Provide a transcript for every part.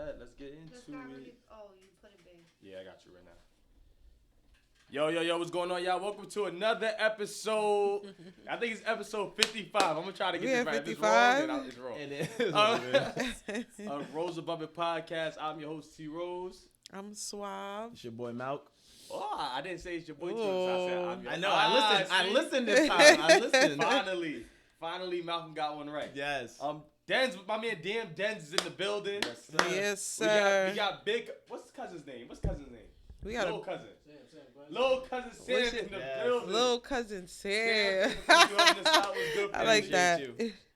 bet. Let's get into it. Oh, you put it big. Yeah, I got you right now. Yo, what's going on, y'all? Welcome to another episode. I think it's episode 55. I'm going to try to get this right. 55? If it's wrong, then it's wrong. It is. Rose Above It podcast. I'm your host, T. Rose. I'm Suave. It's your boy Malk. Oh, I didn't say it's your boy, T. Rose. I said I'm your I know. I listened this time. I listened. Finally, Malcolm got one right. Yes. Denz, my man Denz is in the building. Yes, sir. Yes, sir. We got big. What's cousin's name? We got little cousin. Little cousin Sam in the building. Little cousin Sam. I like that.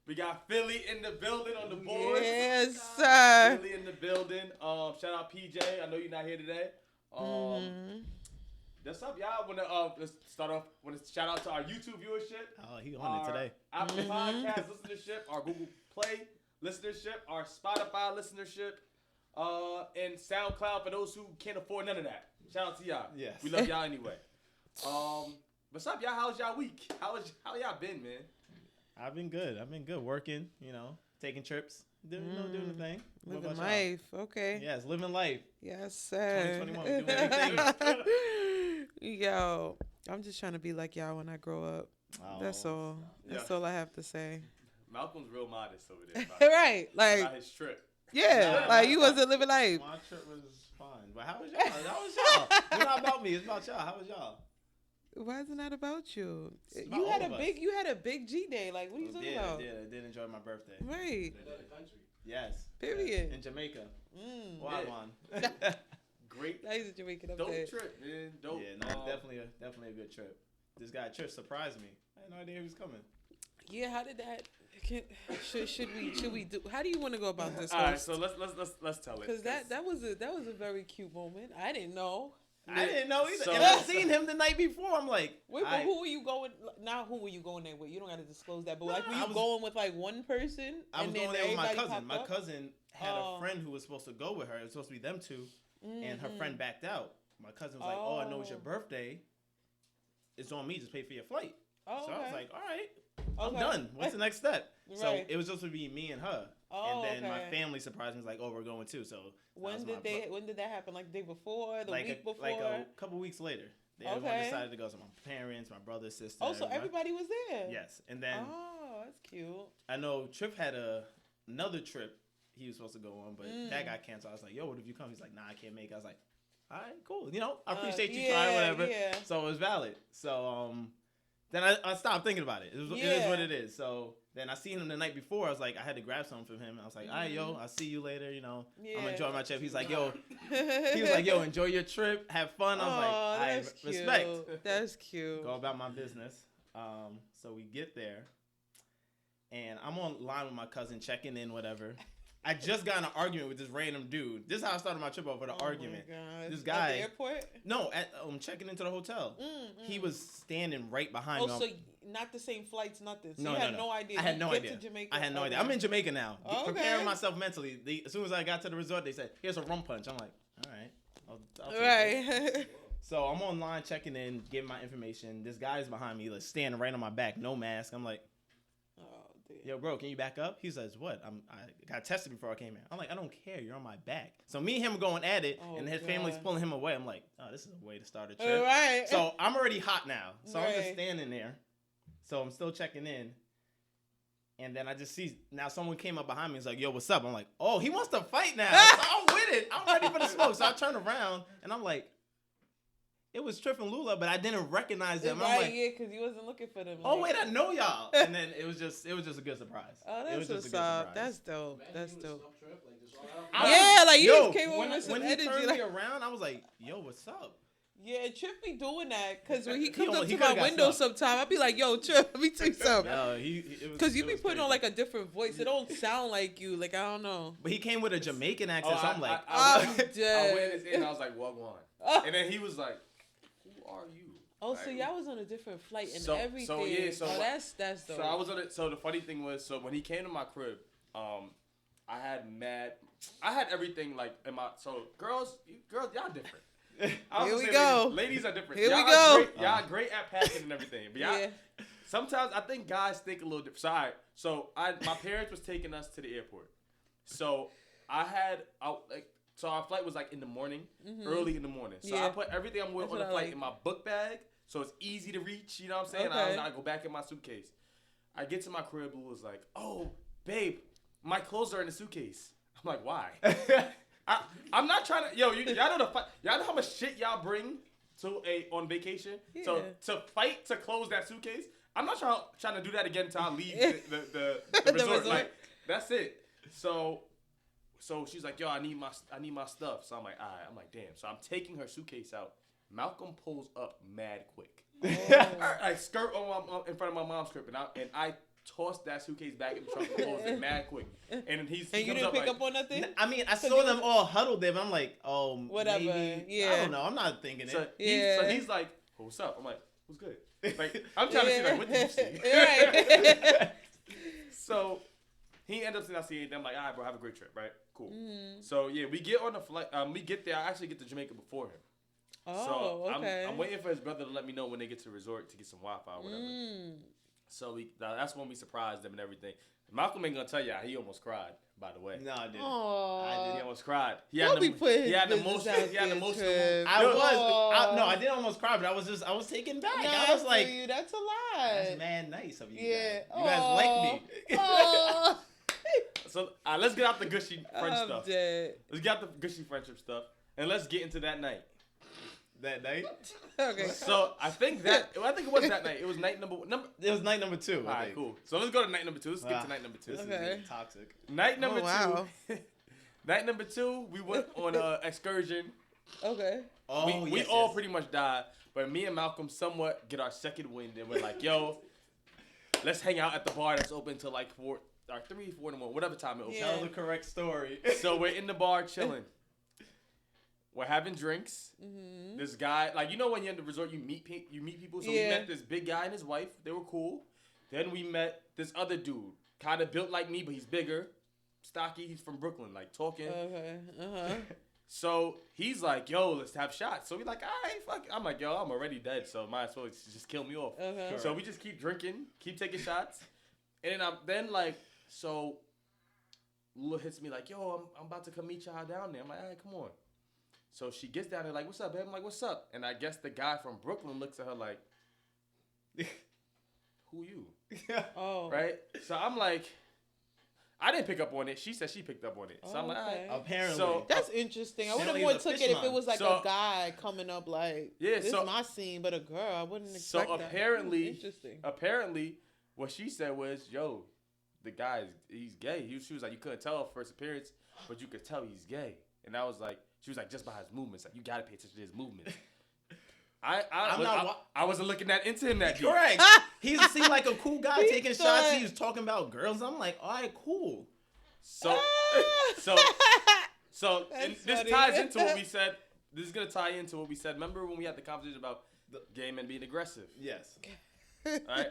We got Phylli in the building on the board. Yes, sir. Phylli in the building. Shout out PJ. I know you're not here today. What's up, y'all? Let's start off. Want to shout out to our YouTube viewership. Oh, he on it today. Apple Podcast listenership, our Google Play listenership, our Spotify listenership, and SoundCloud for those who can't afford none of that. Shout out to y'all. Yes. We love y'all anyway. What's up, y'all? How's y'all week? How y'all been, man? I've been good. Working, taking trips, doing the thing. Living life. Okay. Yes, living life. Yes, sir. 2021, doing everything. Yo, I'm just trying to be like y'all when I grow up. Oh, That's all. That's all I have to say. Malcolm's real modest over there. Right. Like, about his trip. Yeah. Nah, like, you wasn't living life. My trip was fun. But how was y'all? It's not about me. It's about y'all. How was y'all? Why isn't that about you? It's You about had all of you had a big G day. Like, what are you talking about? Yeah, I did enjoy my birthday. Right. Yes. Period. In Jamaica. Wagwan. Great. That is a Jamaican up Dope there. trip, man. Dope. Yeah, no, definitely a good trip. This guy Trish surprised me. I had no idea he was coming. Yeah, how did that? Should we do? How do you want to go about this? All right, so let's tell it. Because that was a very cute moment. I didn't know. I didn't know either. So, and I seen him the night before. I'm like, wait, but who were you going? Now, who were you going there with? You don't got to disclose that. But like, were you going with like one person? I was going there with my cousin. My up? cousin had a friend who was supposed to go with her. It was supposed to be them two, and her friend backed out. My cousin was like, "Oh, I know it's your birthday. It's on me. Just pay for your flight." Oh, so okay. I was like, "All right, I'm done. What's the next step?" Right. So it was supposed to be me and her. Oh, and then okay. my family surprised me, was like, "Oh, we're going too." So when did that happen? Like the day before, the week before, like a couple weeks later. Everyone decided to go. So my parents, my brother, sister. Oh, so everybody was there. Yes, and then that's cute. I know Trip had another trip he was supposed to go on, but that got canceled. I was like, "Yo, what if you come?" He's like, "Nah, I can't make it." I was like, "All right, cool. I appreciate you trying, whatever." Yeah. So it was valid. So then I stopped thinking about it. It is what it is. So then I seen him the night before. I was like, I had to grab something from him. I was like, all right, yo, I'll see you later. I'm enjoying my trip. He's like, yo, enjoy your trip. Have fun. I was like, all right, respect. That's cute. Go about my business. So we get there, and I'm online with my cousin checking in, whatever. I just got in an argument with this random dude. This is how I started my trip over the argument. This guy. At the airport? No, at checking into the hotel. He was standing right behind me. Oh, so not the same flights, nothing. So no, you had no idea. I had no idea. To Jamaica? I had no idea. I'm in Jamaica now. Okay. Preparing myself mentally. As soon as I got to the resort, they said, "Here's a rum punch." I'm like, all right. I'll take it. So I'm online checking in, getting my information. This guy's behind me, like standing right on my back, no mask. I'm like, yo, bro, can you back up? He says, what? I got tested before I came here. I'm like, I don't care. You're on my back. So me and him are going at it, and his family's pulling him away. I'm like, oh, this is a way to start a trip. Right. So I'm already hot now. So I'm just standing there. So I'm still checking in. And then I just see, now someone came up behind me. He's like, yo, what's up? I'm like, oh, he wants to fight now. So I'm with it. I'm ready for the smoke. So I turn around, and I'm like, it was Triff and Lula, but I didn't recognize them. Right, I'm like, yeah, because you wasn't looking for them. oh, wait, I know y'all. And then it was just a good surprise. Oh, that's what's up. That's dope. That's dope. Yeah, like you just came over with some when energy. When he turned me around, I was like, yo, what's up? Yeah, Tripp be doing that because when he comes up to my my window sometime, I be like, yo, Tripp, let me tell you something. No, because you be putting on like a different voice. It don't sound like you. Like, I don't know. But he came with a Jamaican accent, so I'm like, I'm dead. I went in and I was like, Wagwan. And then he was like, who are you? Oh, like, so y'all was on a different flight and everything. So yeah, so that's dope. So I was on it. So the funny thing was, so when he came to my crib, I had everything like in my. So girls, y'all different. Here we go. Ladies are different. Here we go. Y'all great at packing and everything, but y'all. Sometimes I think guys think a little different. So my parents was taking us to the airport. So So our flight was like in the morning, early in the morning. So I put everything I'm with on the flight in my book bag, so it's easy to reach. You know what I'm saying? Okay. I go back in my suitcase. I get to my crib, Lou was like, "Oh, babe, my clothes are in the suitcase." I'm like, "Why?" I'm not trying to. Y'all know y'all know how much shit y'all bring on vacation. Yeah. So to fight to close that suitcase, I'm not trying to do that again until I leave the resort. Like that's it. So she's like, "Yo, I need my stuff." So I'm like, "All right." I'm like, "Damn." So I'm taking her suitcase out. Malcolm pulls up mad quick. I skirt in front of my mom's crib, and I tossed that suitcase back in the trunk and closed it mad quick. And you didn't pick up on nothing? I mean, I saw them all huddled there, but I'm like, oh, whatever. Maybe. Yeah. I don't know. I'm not thinking so it. So he's like, "What's up?" I'm like, "What's good?" Like, I'm trying to see, like, what did you see? Right. So he ended up saying, "I see anything." I'm like, "All right, bro, have a great trip, right? Cool." So yeah, we get on the flight. We get there. I actually get to Jamaica before him. Oh, so okay. I'm waiting for his brother to let me know when they get to the resort to get some Wi-Fi or whatever. So that's when we surprised them and everything. Malcolm ain't gonna tell you he almost cried. By the way, no, I didn't. Aww. He almost cried. He had the emotional. I didn't almost cry, but I was taken back. No, I was like, that's a lot. That's mad nice of you guys. You Aww. guys like me. So let's get out the gushy French I'm stuff. Dead. Let's get out the gushy friendship stuff, and let's get into that night. That night? Okay. So I think it was that night. It was night number. It was night number 2. All right, cool. So let's go to night number 2. Let's skip to night number 2. This is Okay. toxic. Night number 2. Wow. Night number 2, we went on an excursion. Okay. We all pretty much died, but me and Malcolm somewhat get our second wind, and we're like, "Yo, let's hang out at the bar that's open till like 3, 4 in the morning, whatever time it opens." Tell the correct story. So we're in the bar chilling. We're having drinks. This guy, like, you know when you're in the resort, you meet people. So we met this big guy and his wife. They were cool. Then we met this other dude, kind of built like me, but he's bigger, stocky. He's from Brooklyn, like talking. Okay. So he's like, "Yo, let's have shots." So we like, "All right, fuck it." I'm like, "Yo, I'm already dead, so might as well just kill me off." Okay. So we just keep drinking, keep taking shots, and then so Lula hits me like, "Yo, I'm about to come meet y'all down there." I'm like, "All right, come on." So she gets down there like, "What's up, babe?" I'm like, "What's up?" And I guess the guy from Brooklyn looks at her like, "Who you?" Oh. Right? So I'm like, I didn't pick up on it. She said she picked up on it. So I'm like, all right. Apparently. So that's interesting. I would have Phylli's more a took it fish if it mom. was like So- a guy coming up like, this is my scene, but a girl. I wouldn't expect that. Interesting. Apparently, what she said was, "Yo, the guy, he's gay." She was like, "You couldn't tell at first appearance, but you could tell he's gay." And I was like, she was like, "Just by his movements, like you gotta pay attention to his movements." I wasn't looking into him that deep. Correct. He seemed like a cool guy taking shots. He was talking about girls. I'm like, all right, cool. So That's this funny. ties into what we said. This is gonna tie into what we said. Remember when we had the conversation about the gay men being aggressive? Yes. Right.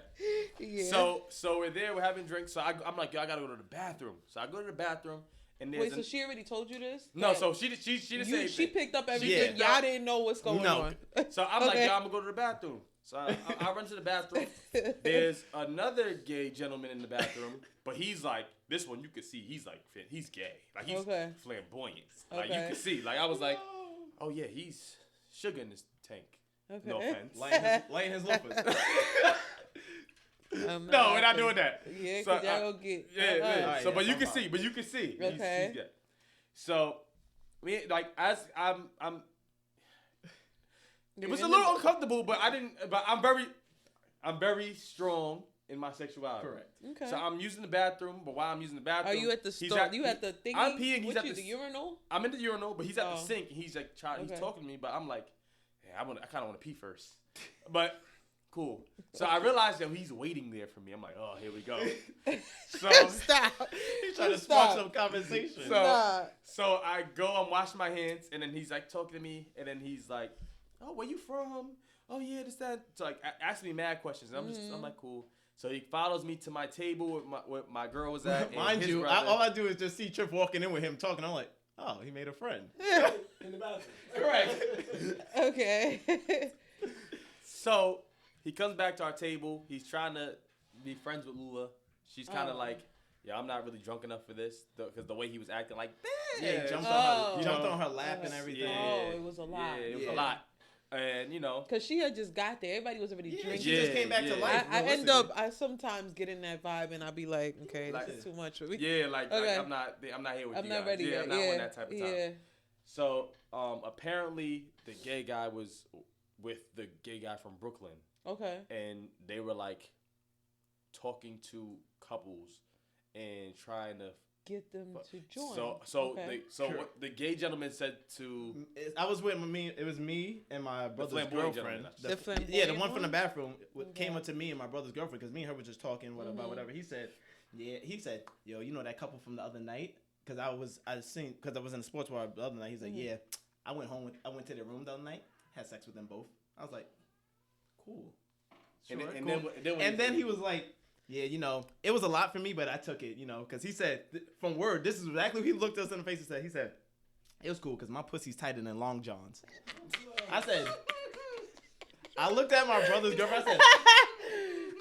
Yeah. So we're there. We're having drinks. So I'm like, "Yo, I gotta go to the bathroom." So I go to the bathroom, and there's Wait, so she already told you this? no. That So she didn't say anything. she picked up everything. Yeah. Y'all didn't know what's going on. So I'm like, "Yo, I'm gonna go to the bathroom." So I run to the bathroom. There's another gay gentleman in the bathroom, but he's like, this one you can see he's gay. Like he's flamboyant. Like you can see. Like I was like, "Oh yeah, he's sugar in his tank." Okay. No offense. Lighting his loafers. No, we're not doing that. Yeah, So, because y'all gonna get. Yeah. So, yeah, but you can see. Okay. He's gay. So, it was a little uncomfortable, but I'm very strong in my sexuality. Correct. Okay. So I'm using the bathroom, but while I'm using the bathroom, Are you at the store? You at the thingy? I'm peeing. He's What at the urinal? I'm in the urinal, but he's at the sink. And he's like he's Okay. talking to me, but I'm like, I kind of want to pee first, but cool. So I realized that he's waiting there for me. I'm like, "Oh, here we go." So Stop. He's trying to spark some conversation. So I go and wash my hands, and then he's like talking to me, and then he's like, "Oh, where you from? Oh yeah, this that." So like asking me mad questions, and I'm like, cool. So he follows me to my table where my girl was at. Mind you, all I do is just see Trip walking in with him talking. I'm like, oh, he made a friend. in the bathroom. Correct. Okay. So he comes back to our table. He's trying to be friends with Lula. She's kind of like, yeah, I'm not really drunk enough for this because the way he was acting, like, Yeah, jumped on her lap and everything. Oh, it was a lot. Yeah, it was a lot. And, you know. Because she had just got there. Everybody was already drinking. She just came back to life. I sometimes get in that vibe and I'll be like, okay, this is too much for me. Yeah, like I'm not here with you. I'm not ready yet. I'm not on that type of time. Yeah. So, apparently the gay guy was with the gay guy from Brooklyn. Okay. And they were like talking to couples and trying to get them to join. What the gay gentleman said to I was with me. It was me and my brother's girlfriend. The one from the bathroom came up to me and my brother's girlfriend because me and her were just talking about whatever. He said, yo, you know that couple from the other night? Because I was in the sports bar the other night. He's like, yeah, I went to their room the other night, had sex with them both. I was like, cool. Sure, and then he was like, yeah, you know, it was a lot for me, but I took it, you know, because he said, from word, this is exactly what he looked us in the face and said. He said, it was cool because my pussy's tighter than Long John's. I said, I looked at my brother's girlfriend. I said,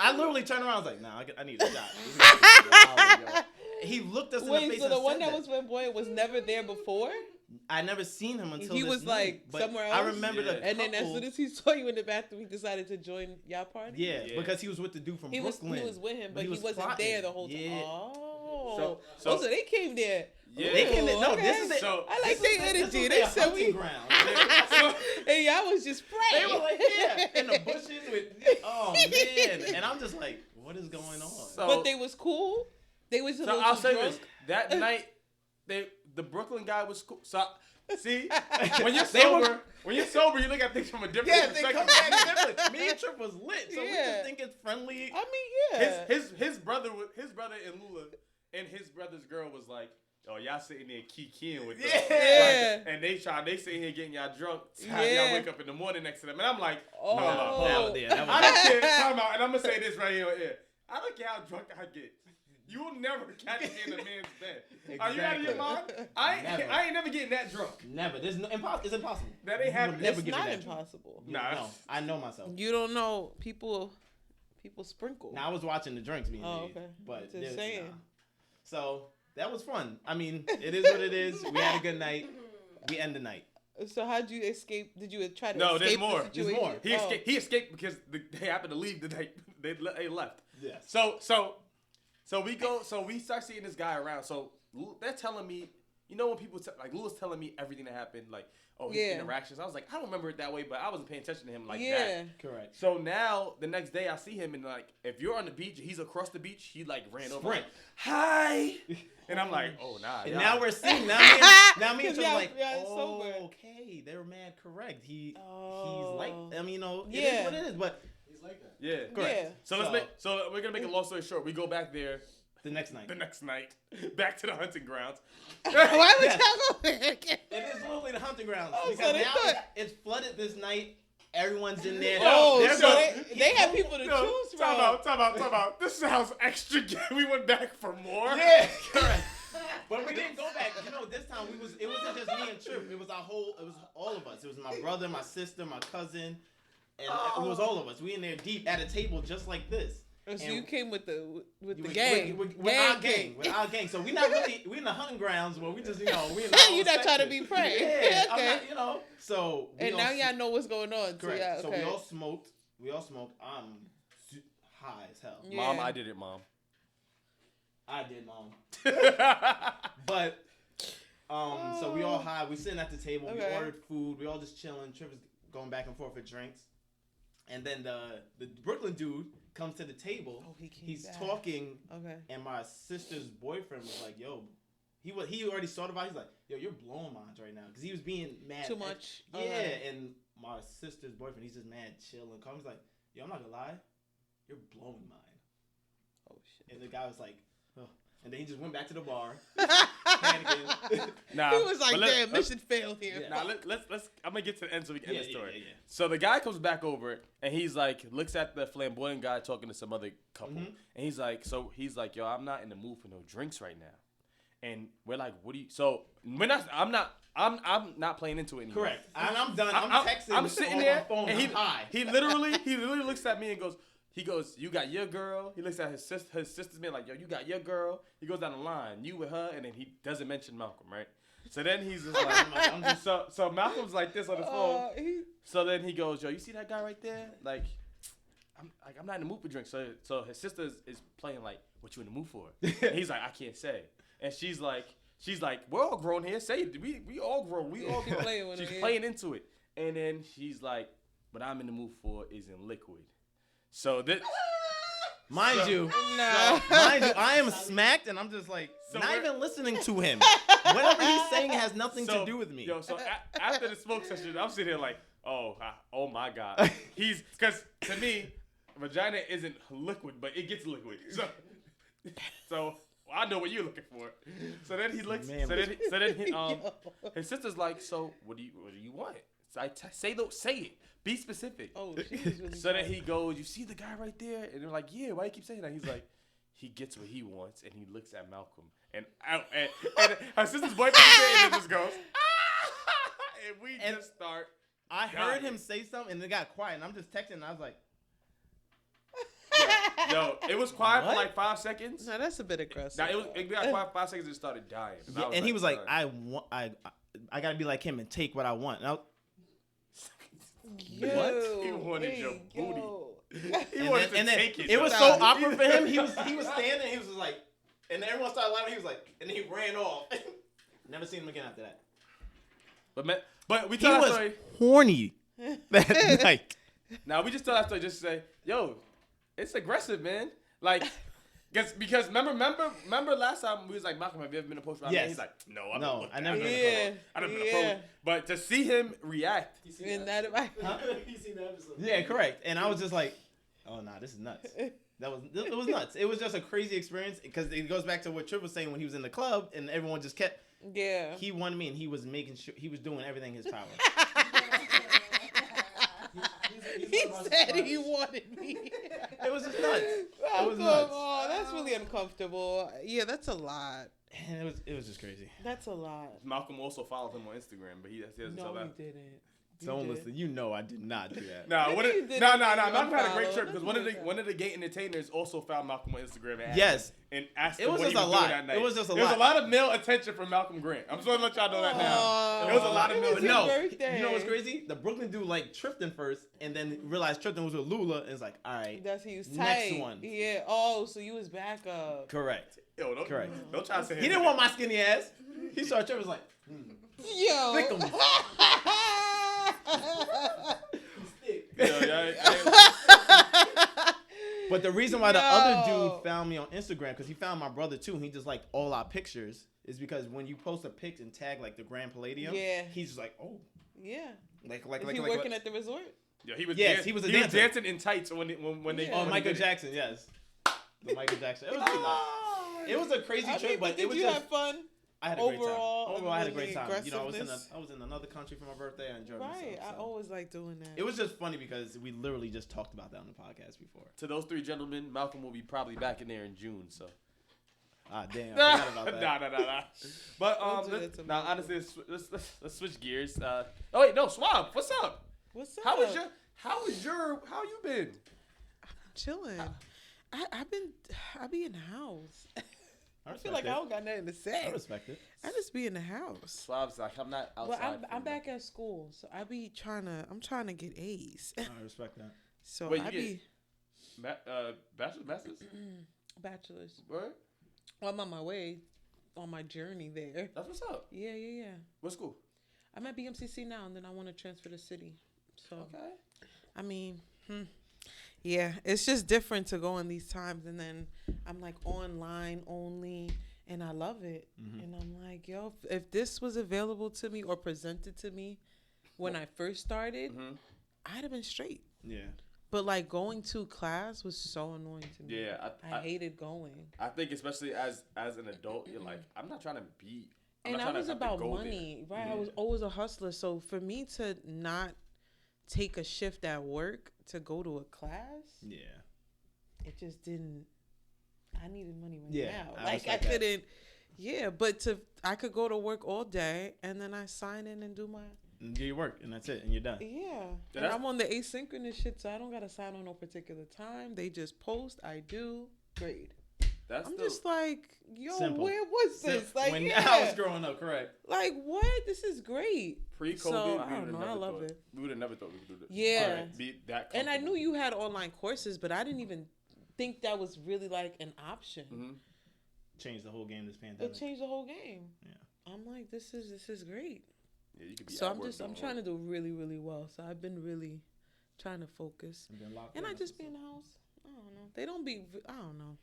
I literally turned around. I was like, nah, I need a shot. He looked us in the face and said, so the one that was flamboyant was never there before? I never seen him until he was night, like somewhere else. I remember the couple. And then as soon as he saw you in the bathroom, he decided to join y'all party. Yeah, because he was with the dude from Brooklyn. He was with him, but he wasn't plotting. There the whole time. Yeah. Oh, so they came there. Yeah, they came there. No, this is it. So I like their energy. They said we ground. And y'all was just praying. They were like, yeah, in the bushes with. Oh man, and I'm just like, what is going on? So, but they was cool. They was a little I'll say drunk. this: that night, the Brooklyn guy was cool. So see, when you're sober, you look at things from a different perspective. They come back different. Me and Trip was lit, so we just think it's friendly. I mean, yeah. His brother and Lula and his brother's girl was like, oh, y'all sitting there kikiing with them. Yeah. Like, and they sitting here getting y'all drunk. Y'all wake up in the morning next to them. And I'm like, no. I don't care. Time out. And I'm going to say this right here on air. I don't care how drunk I get. You will never catch me in a man's bed. Exactly. Are you out of your mind? I ain't never getting that drunk. Never. It's impossible. That ain't happening. It's not impossible. No, I know myself. You don't know. People sprinkle. Now I was watching the drinks being made. Okay. But just saying. So that was fun. I mean, it is what it is. We had a good night. We end the night. So how'd you escape? Did you try to No, escape there's more. the situation? There's more. He escaped because they happened to leave the night. They left. Yes. So we start seeing this guy around. So they're telling me, you know, when people like Lula's telling me everything that happened, like his interactions. I was like, I don't remember it that way, but I wasn't paying attention to him like that. Yeah, correct. So now the next day I see him and like if you're on the beach, he's across the beach. He like ran over. Like, hi. And I'm like, oh nah. And now we're seeing now me and Trip like, okay, they were mad correct. He's like, I mean, you know, it is what it is, but. Like that. Yeah, correct. Yeah. So we're gonna make a long story short. We go back there the next night, back to the hunting grounds. Why would y'all go there again? It is literally the hunting grounds Oh, because so now it's flooded this night. Everyone's in there. They have people to choose from. Time out. This sounds extra gay. We went back for more. Yeah, correct. But we didn't go back. You know, this time it wasn't just me and Trip. It was all of us. It was my brother, my sister, my cousin. And it was all of us. We in there deep at a table just like this. So you came with the gang. With our gang. So we in the hunting grounds where we just, you know, we in You're not trying to be prey. Yeah, okay. Not, you know. So and now y'all know what's going on. Correct. So, okay. We all smoked. I'm high as hell. Yeah. Mom, I did it, Mom. I did, Mom. But so we all high. We sitting at the table. Okay. We ordered food. We all just chilling. Trip is going back and forth with drinks. And then the Brooklyn dude comes to the table. Oh, he's talking. Okay. And my sister's boyfriend was like, "Yo," he already started about. He's like, "Yo, you're blowing minds right now," because he was being mad. Too much. Yeah. And my sister's boyfriend, he's just mad, chill, and calm. He's like, "Yo, I'm not gonna lie, you're blowing mine." Oh shit. And the guy was like, "Oh." And then he just went back to the bar, panicking. He was like, "Damn, mission failed here." Yeah. Now let's. I'm gonna get to the end so we can end the story. Yeah. So the guy comes back over and he's like, looks at the flamboyant guy talking to some other couple, and he's like, "Yo, I'm not in the mood for no drinks right now." And we're like, "What do you?" So we're not. I'm not playing into it anymore. Correct. And I'm done. I'm texting. I'm sitting there, on my phone, and he literally looks at me and goes, he goes, you got your girl. He looks at his sister's man like, yo, you got your girl. He goes down the line, you with her, and then he doesn't mention Malcolm, right? So then he's just like, so Malcolm's like this on his phone. So then he goes, yo, you see that guy right there? Like, I'm not in the mood for drinks. So his sister is playing like, what you in the mood for? And he's like, I can't say. And she's like, we're all grown here. Say it. We all grown. We all grown. She's playing into it. And then she's like, what I'm in the mood for is in liquid. So this, mind you, I am smacked, and I'm just like, not even listening to him. Whatever he's saying has nothing to do with me. Yo, so after the smoke session, I'm sitting here like, oh my God. Because to me, vagina isn't liquid, but it gets liquid. So I know what you're looking for. So then he looks. Man, so then his sister's like, so what do you want? So say it. Be specific. Oh, she was really so then he goes, you see the guy right there? And they're like, yeah, why you keep saying that? He's like, he gets what he wants, and he looks at Malcolm. And her sister's boyfriend and it just goes, and we just start. I heard him say something, and it got quiet, and I'm just texting, and I was like, yo, it was quiet for like 5 seconds. No, that's a bit aggressive. Now it got quiet 5 seconds and it started dying. And he was like, I gotta be like him and take what I want. And what? He wanted your booty. He wanted to take it. It was so awkward for him. He was standing. He was just like, and then everyone started laughing. He was like, and then he ran off. Never seen him again after that. But we tell that story. Horny that night. Now we just tell that story just to say, yo, it's aggressive, man. Like. Because remember last time we was like, Malcolm, have you ever been approached by a man? He's like, no, I never been approached. But to see him react. He's seen that episode. Yeah, correct. And I was just like, oh, nah, this is nuts. It was nuts. It was just a crazy experience because it goes back to what Tripp was saying when he was in the club and everyone just kept. Yeah. He wanted me and he was making sure he was doing everything in his power. He said he wanted me. It was just nuts. Oh, come on. That's really uncomfortable. Yeah, that's a lot. And it was just crazy. That's a lot. Malcolm also followed him on Instagram, but he doesn't tell that. No, he didn't. Don't listen. You know I did not do that. No. Malcolm had a great trip because one of the gay entertainers also found Malcolm on Instagram and asked him what he was doing that night. It was just a lot. There was a lot of male attention from Malcolm Grant. I'm just going to let y'all know that now. There was a lot of male attention. You know what's crazy? The Brooklyn dude like Trifton first and then realized Trifton was with Lula and was like, all right. That's he was tight. Next one. Yeah. Oh, so you was back up. Correct. Yo, don't try to say he didn't want my skinny ass. He saw Trifton was like, yo. Thick him. But the reason why the other dude found me on Instagram, because he found my brother too, and he just liked all our pictures, is because when you post a pic and tag like the Grand Palladium, he's just like, oh, yeah, like he working at the resort? Yeah, he was. Yes, he was a dancer. He was dancing in tights when they. Oh, Michael Jackson, yes, the Michael Jackson. It was good. It was a crazy trip, but it was just. Did you have fun? I had a great time. Overall, I had a great time. You know, I was in another country for my birthday. I enjoyed myself. Right, I always like doing that. It was just funny because we literally just talked about that on the podcast before. To those three gentlemen, Malcolm will be probably back in there in June. So. Ah, damn. I forgot about that. Nah. But honestly, let's switch gears. Oh wait, no, Swab, what's up? What's up? How you been? I'm chilling. I be in the house. I feel like I don't got nothing to say. I respect it. I just be in the house. Swab's like, I'm not outside. Well, I'm back at school, so I'm trying to get A's. I respect that. So wait, bachelor's, masters? Bachelor's. What? Well, I'm on my way, on my journey there. That's what's up. Yeah. What school? I'm at BMCC now, and then I want to transfer to City. So, okay. I mean, yeah, it's just different to go in these times, and then I'm like online only, and I love it. Mm-hmm. And I'm like, yo, if this was available to me or presented to me when I first started, I'd have been straight. Yeah. But like going to class was so annoying to me. Yeah, I hated going. I think especially as an adult, you're like, I'm not trying to be. And I was about money, right? Yeah. I was always a hustler, so for me to not take a shift at work to go to a class, it just didn't. I needed money now. Like I couldn't. Yeah, but I could go to work all day and then I sign in and do my. and do your work, and that's it, and you're done. Yeah. And I'm on the asynchronous shit, so I don't gotta sign on no particular time. They just post, I do, grade. I'm just like, yo, simple. Where was this? Like, when I was growing up, correct. Like, what? This is great. Pre-COVID, so, I don't know. I love it. We would have never thought we could do this. Yeah. Be that and I knew you had online courses, but I didn't even think that was really like an option. Mm-hmm. Changed the whole game this pandemic. It changed the whole game. Yeah. I'm like, this is great. Yeah, you could be so I'm trying to do really, really well. So I've been really trying to focus. And I just be in the house. I don't know. They don't be, I don't know.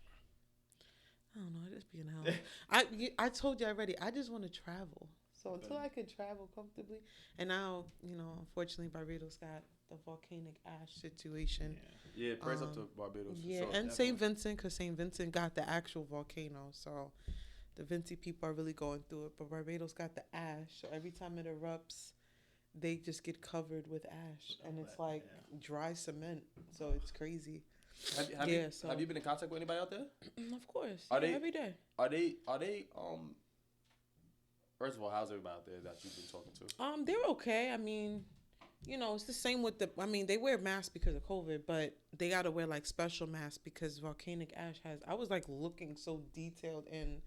I just be in the house. I told you already, I just want to travel. So until I could travel comfortably. And now, unfortunately, Barbados got the volcanic ash situation. Yeah, prayers up to Barbados. Yeah, sure, and definitely. St. Vincent, because St. Vincent got the actual volcano. So the Vinci people are really going through it. But Barbados got the ash. So every time it erupts, they just get covered with ash. And it's like dry cement. So it's crazy. Have you been in contact with anybody out there? Of course. Every day. Are they first of all, how's everybody out there that you've been talking to? They're okay. I mean, it's the same with they wear masks because of COVID, but they got to wear like special masks because volcanic ash I was like looking so detailed in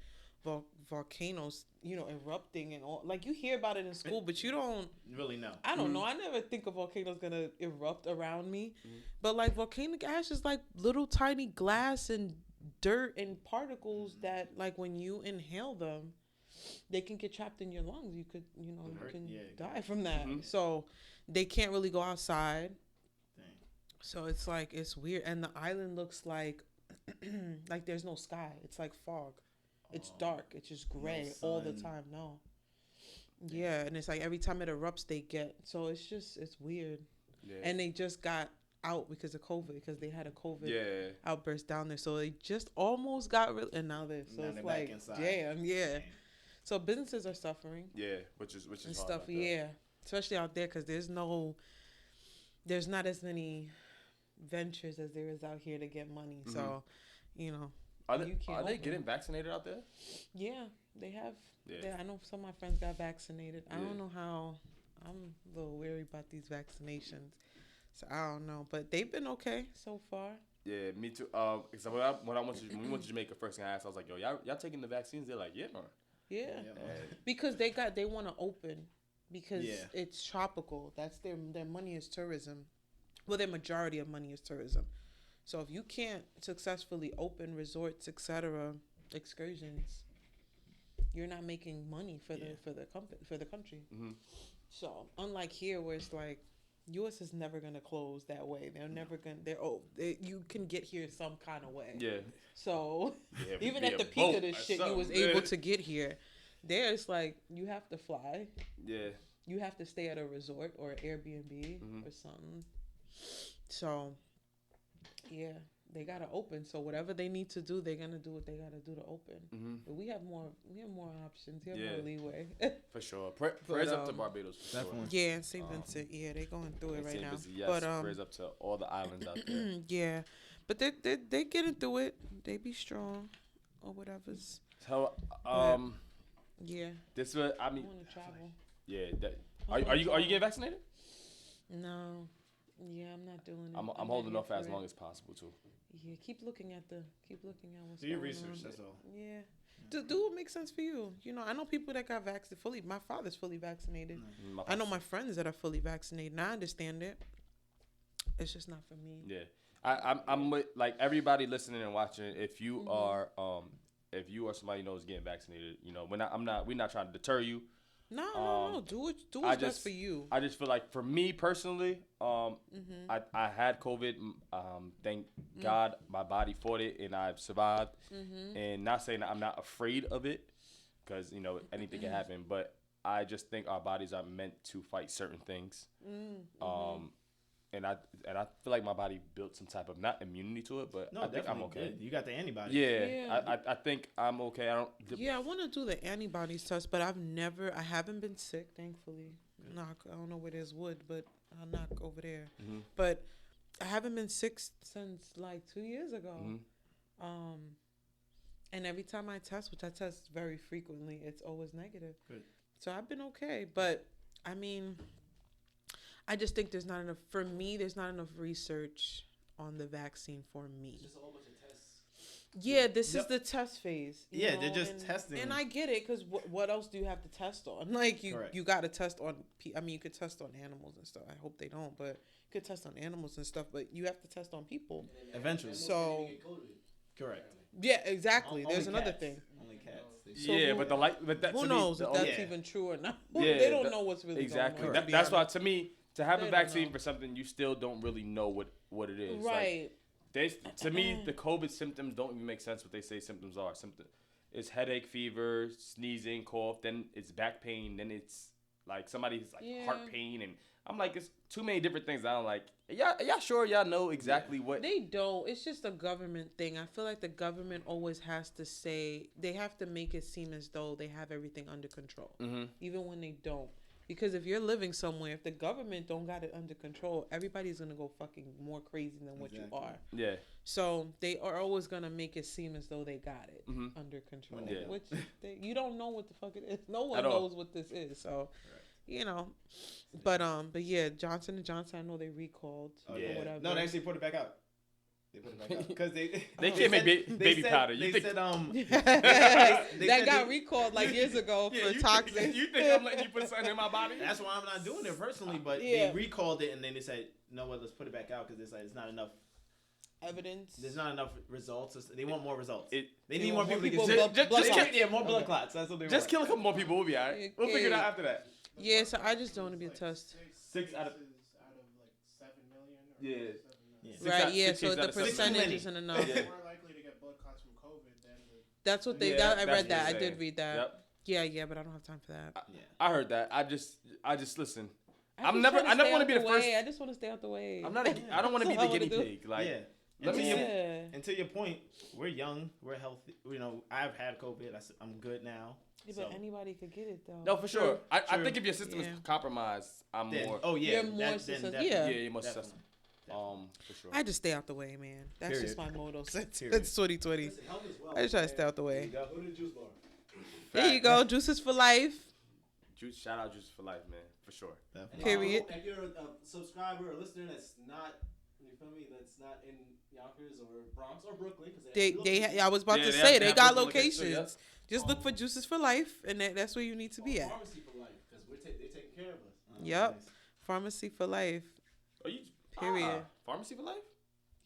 volcanoes, erupting and all. Like you hear about it in school, but you don't really know. I don't know. I never think a volcano's gonna erupt around me, but like volcanic ash is like little tiny glass and dirt and particles that like when you inhale them, they can get trapped in your lungs. You could, you can die from that. So they can't really go outside. Dang. So it's like it's weird, and the island looks like like there's no sky. It's like fog. It's dark. It's just gray all the time. No. Yeah, and it's like every time it erupts, they get. So it's weird. Yeah. And they just got out because of COVID, because they had a COVID outburst down there. So they just almost got and now they're it's like damn, yeah. So businesses are suffering. Yeah, which is and stuff. Yeah, especially out there because there's not as many ventures as there is out here to get money. Mm-hmm. So, Are they getting vaccinated out there? Yeah, they have. Yeah. I know some of my friends got vaccinated. I don't know how. I'm a little weary about these vaccinations, so I don't know. But they've been okay so far. Yeah, me too. Because when we went to Jamaica first, and I asked, I was like, "Yo, y'all taking the vaccines?" They're like, "Yeah, man." Yeah, because they want to open because it's tropical. That's their money is tourism. Well, their majority of money is tourism. So if you can't successfully open resorts, etc., excursions, you're not making money for the country. Mm-hmm. So unlike here, where it's like, U.S. is never gonna close that way. They're never gonna. You can get here some kind of way. Yeah. So even at the peak of this shit, you was able to get here. There's like you have to fly. Yeah. You have to stay at a resort or an Airbnb or something. So. Yeah, they gotta open. So whatever they need to do, they're gonna do what they gotta do to open. Mm-hmm. But we have more options. We have more leeway. For sure. Prayers up to Barbados. For definitely. Sure. Yeah, and St. Vincent. Yeah, they're going through it right now. Yes, but prayers up to all the islands out there. Yeah, but they getting through it. They be strong or whatever's. So yeah. This was I want to travel. Yeah. Are you getting vaccinated? No. Yeah, I'm not doing it. I'm holding off as long as possible too. Yeah, keep looking at what's do your research. That's all. Yeah, do what makes sense for you. I know people that got vaccinated fully. My father's fully vaccinated. I know my friends that are fully vaccinated, and I understand it. It's just not for me. Yeah, I'm with like everybody listening and watching. If you are somebody you know is getting vaccinated, we're not trying to deter you. No. Do what's best for you. I just feel like for me personally, I had COVID. Thank God my body fought it and I've survived. And not saying that I'm not afraid of it, because anything can happen. But I just think our bodies are meant to fight certain things. And I feel like my body built some type of not immunity to it, but I think I'm okay. Good. You got the antibodies. Yeah. I think I'm okay. I want to do the antibodies test, but I haven't been sick, thankfully. Knock. I don't know where there's wood, but I'll knock over there. Mm-hmm. But I haven't been sick since like 2 years ago. Mm-hmm. And every time I test, which I test very frequently, it's always negative. Good. So I've been okay, but I mean, I just think there's not enough for me. There's not enough research on the vaccine for me. Just a whole bunch of tests. Yeah, this is the test phase. Yeah, they're just testing. And I get it, because what else do you have to test on? Like, you got to test on, I mean, you could test on animals and stuff. I hope they don't, but you could test on animals and stuff, but you have to test on people. Eventually. So, correct. Yeah, exactly. There's Only another cats. thing. Only cats. So yeah, but that, who to knows me, if that's even true or not? Yeah, They don't know what's really exactly. going on. That's why, to me, to have They a don't vaccine know. for something you still don't really know what it is. Right. Like, to me, the COVID symptoms don't even make sense. What they say symptoms are. It's headache, fever, sneezing, cough. Then it's back pain. Then it's like somebody's like heart pain, and I'm like, it's too many different things. I don't like. Y'all sure y'all know exactly what they don't. It's just a government thing. I feel like the government always has to say, they have to make it seem as though they have everything under control, even when they don't. Because if you're living somewhere, if the government don't got it under control, everybody's gonna go fucking more crazy than what you are. Yeah. So they are always gonna make it seem as though they got it under control, which you don't know what the fuck it is. No one knows what this is. So, you know, but yeah, Johnson & Johnson, I know they recalled or whatever. No, they actually put it back out. They put it back out because they can't make baby powder. You think that got recalled like years ago for toxic? You think I'm letting you put something in my body? That's why I'm not doing it personally. But they recalled it and then they said, "No, what? Let's put it back out because it's not enough evidence. There's not enough results. They want more results. They need need more people to get just more blood clots. That's what they want. Just kill a couple more people. We'll be all right. We'll figure it out after that. Yeah, so I just don't want to be a test. 6 out of like 7 million. Yeah. Right, yeah, so the percentage isn't enough. More likely to get blood clots from COVID than that's what they. I read that. I did read that. Yep. Yeah, but I don't have time for that. I heard that. I just listen. I never want to be the first. I just want to stay out the way. I'm not. I don't want to be the guinea pig. Like, and to your point, we're young, we're healthy. You know, I've had COVID. I'm good now. Yeah, but anybody could get it though. No, for sure. I think if your system is compromised, I'm more. Oh yeah, you're more susceptible. You're more susceptible. For sure. I just stay out the way, man. That's just my motto since 2020. Listen, health as well. I just try to stay out the way. Go to the juice bar. There you go. Juices for life. Shout out Juices for life, man. For sure. Period. If you're a subscriber or listener that's not, you feel me, that's not in Yonkers or Bronx or Brooklyn, because I was about to say they got locations. Just look for Juices for Life, and that's where you need to be at. Pharmacy for life, because they're taking care of us. Yep. Nice. Pharmacy for Life. Period. Pharmacy for life?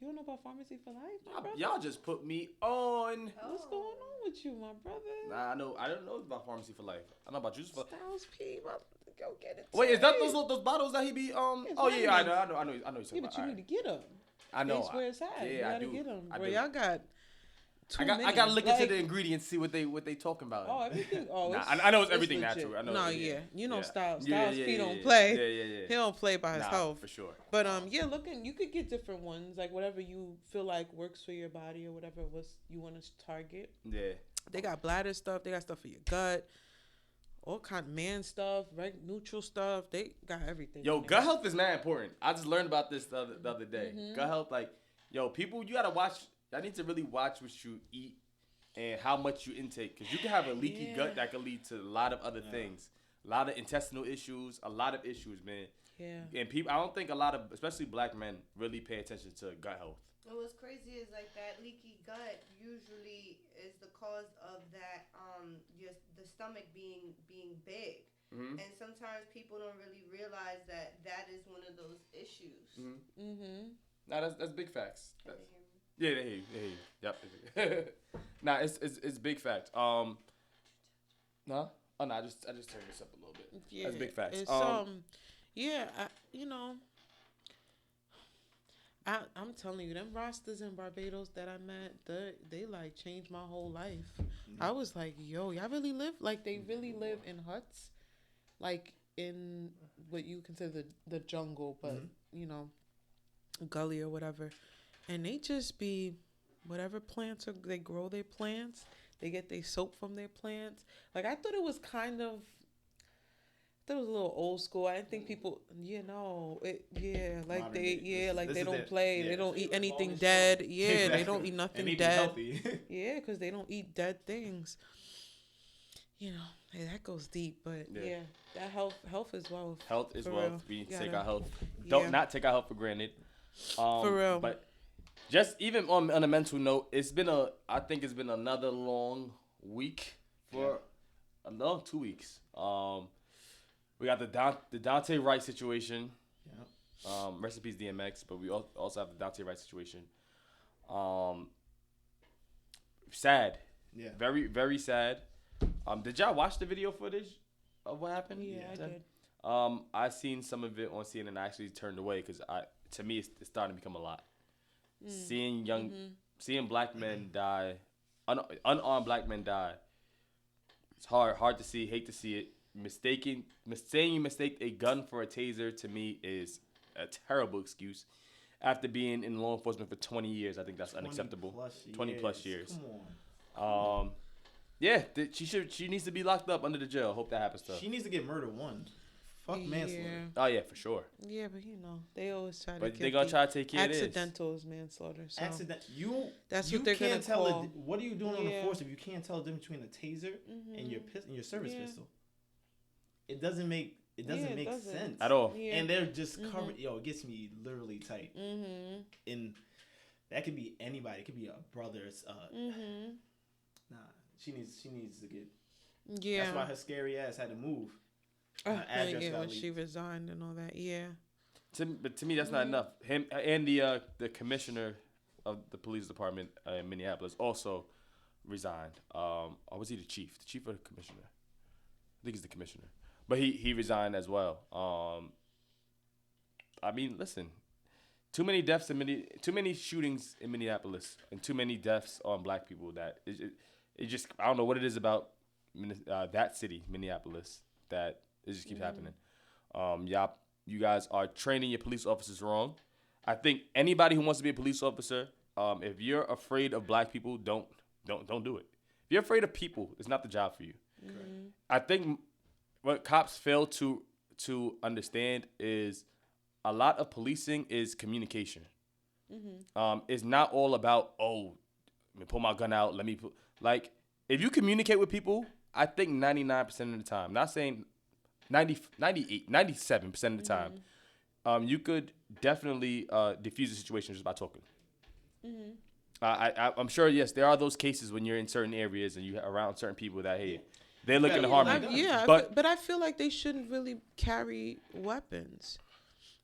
You don't know about Pharmacy for Life, my brother? Y'all just put me on. What's going on with you, my brother? Nah, I don't know about Pharmacy for Life. I know about Juice for Life. Styles P, go get it. Wait, is that those bottles that he be Oh yeah, I know. Yeah, but you need to get them. I know. That's where it's at. Yeah, you gotta I do. get them. I Bro, do. y'all got. I got to look into the ingredients, see what they talking about. Oh, everything. Oh, I know it's everything natural. I know. No, yeah. You know, Styles P don't play. play. Yeah. He don't play by his health. For sure. But you could get different ones, like whatever you feel like works for your body or whatever you want to target. Yeah. They got bladder stuff. They got stuff for your gut. All kind of man stuff, neutral stuff. They got everything. Yo, gut health is mad important. I just learned about this the other day. Gut health, like, people, you gotta watch. I need to really watch what you eat and how much you intake, because you can have a leaky gut that could lead to a lot of other things, a lot of intestinal issues, a lot of issues, man. Yeah. And people, I don't think a lot of, especially black men, really pay attention to gut health. And what's crazy is like that leaky gut usually is the cause of that the stomach being big. And sometimes people don't really realize that is one of those issues. Nah, that's big facts. Yeah, they hear you. Yep. Nah, it's big facts. No? Oh no, I just turned this up a little bit. Yeah, that's big facts. It's, I'm telling you, them rosters in Barbados that I met, they like changed my whole life. I was like, yo, y'all really live like they really live in huts, like in what you consider the jungle, but gully or whatever. And they just be whatever plants they grow their plants. They get their soap from their plants. Like, I thought it was a little old school. I didn't think people, they don't play. They don't eat anything dead. Yeah, exactly. They don't eat nothing dead. Yeah, because they don't eat dead things. you know, hey, that goes deep. But yeah, that health is wealth. Health is for wealth. real. We Gotta- take our health. Don't not take our health for granted. For real. But just even on a mental note, I think it's been another long week for another 2 weeks. We got the Dante Wright situation. Yeah. Rest in peace DMX, but we also have the Dante Wright situation. Sad. Yeah. Very, very sad. Did y'all watch the video footage of what happened? Yeah, I did. I seen some of it on CNN. I actually turned away because to me it's starting to become a lot. Seeing black men die, unarmed black men die. It's hard to see. Hate to see it. Saying you mistake a gun for a taser to me is a terrible excuse. After being in law enforcement for 20 years, I think that's unacceptable. 20 plus years. Come on. Yeah, she needs to be locked up under the jail. Hope that happens to her. She needs to get murder one. Fuck manslaughter. Oh yeah, for sure. Yeah, but they always try to. But they're gonna try to take care of this. Accidental is manslaughter. So That's what they're gonna call. What are you doing on the force if you can't tell the difference between a taser and your service pistol? It doesn't make sense at all. Yeah. And they're just covered. It gets me literally tight. And that could be anybody. It could be a brother. Nah, she needs to get. Yeah. That's why her scary ass had to move. When she resigned and all that. Yeah. But to me, that's not enough. Him and the commissioner of the police department in Minneapolis also resigned. Or was he the chief? The chief or the commissioner? I think he's the commissioner. But he resigned as well. I mean, listen, too many deaths too many shootings in Minneapolis, and too many deaths on black people. That it just I don't know what it is about that city, Minneapolis, that it just keeps happening. You guys are training your police officers wrong. I think anybody who wants to be a police officer, if you're afraid of black people, don't do it. If you're afraid of people, it's not the job for you. I think what cops fail to understand is a lot of policing is communication. It's not all about, let me pull my gun out. If you communicate with people, I think 99% of the time, not saying 90, 98, 97% of the time, you could definitely diffuse the situation just by talking. I'm sure, yes, there are those cases when you're in certain areas and you're around certain people that, hey, they're looking to harm you. But I feel like they shouldn't really carry weapons,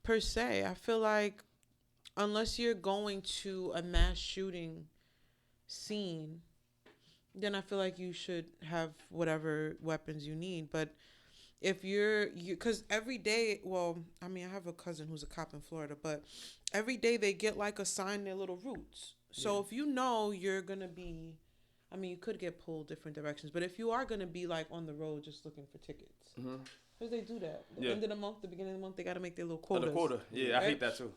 per se. I feel like unless you're going to a mass shooting scene, then I feel like you should have whatever weapons you need. But if because every day, I have a cousin who's a cop in Florida, but every day they get assigned their little routes. So if you know you're going to be, you could get pulled different directions, but if you are going to be on the road just looking for tickets, because they do that. The end of the month, the beginning of the month, they got to make their little quotas. Quota. Yeah, right? I hate that too.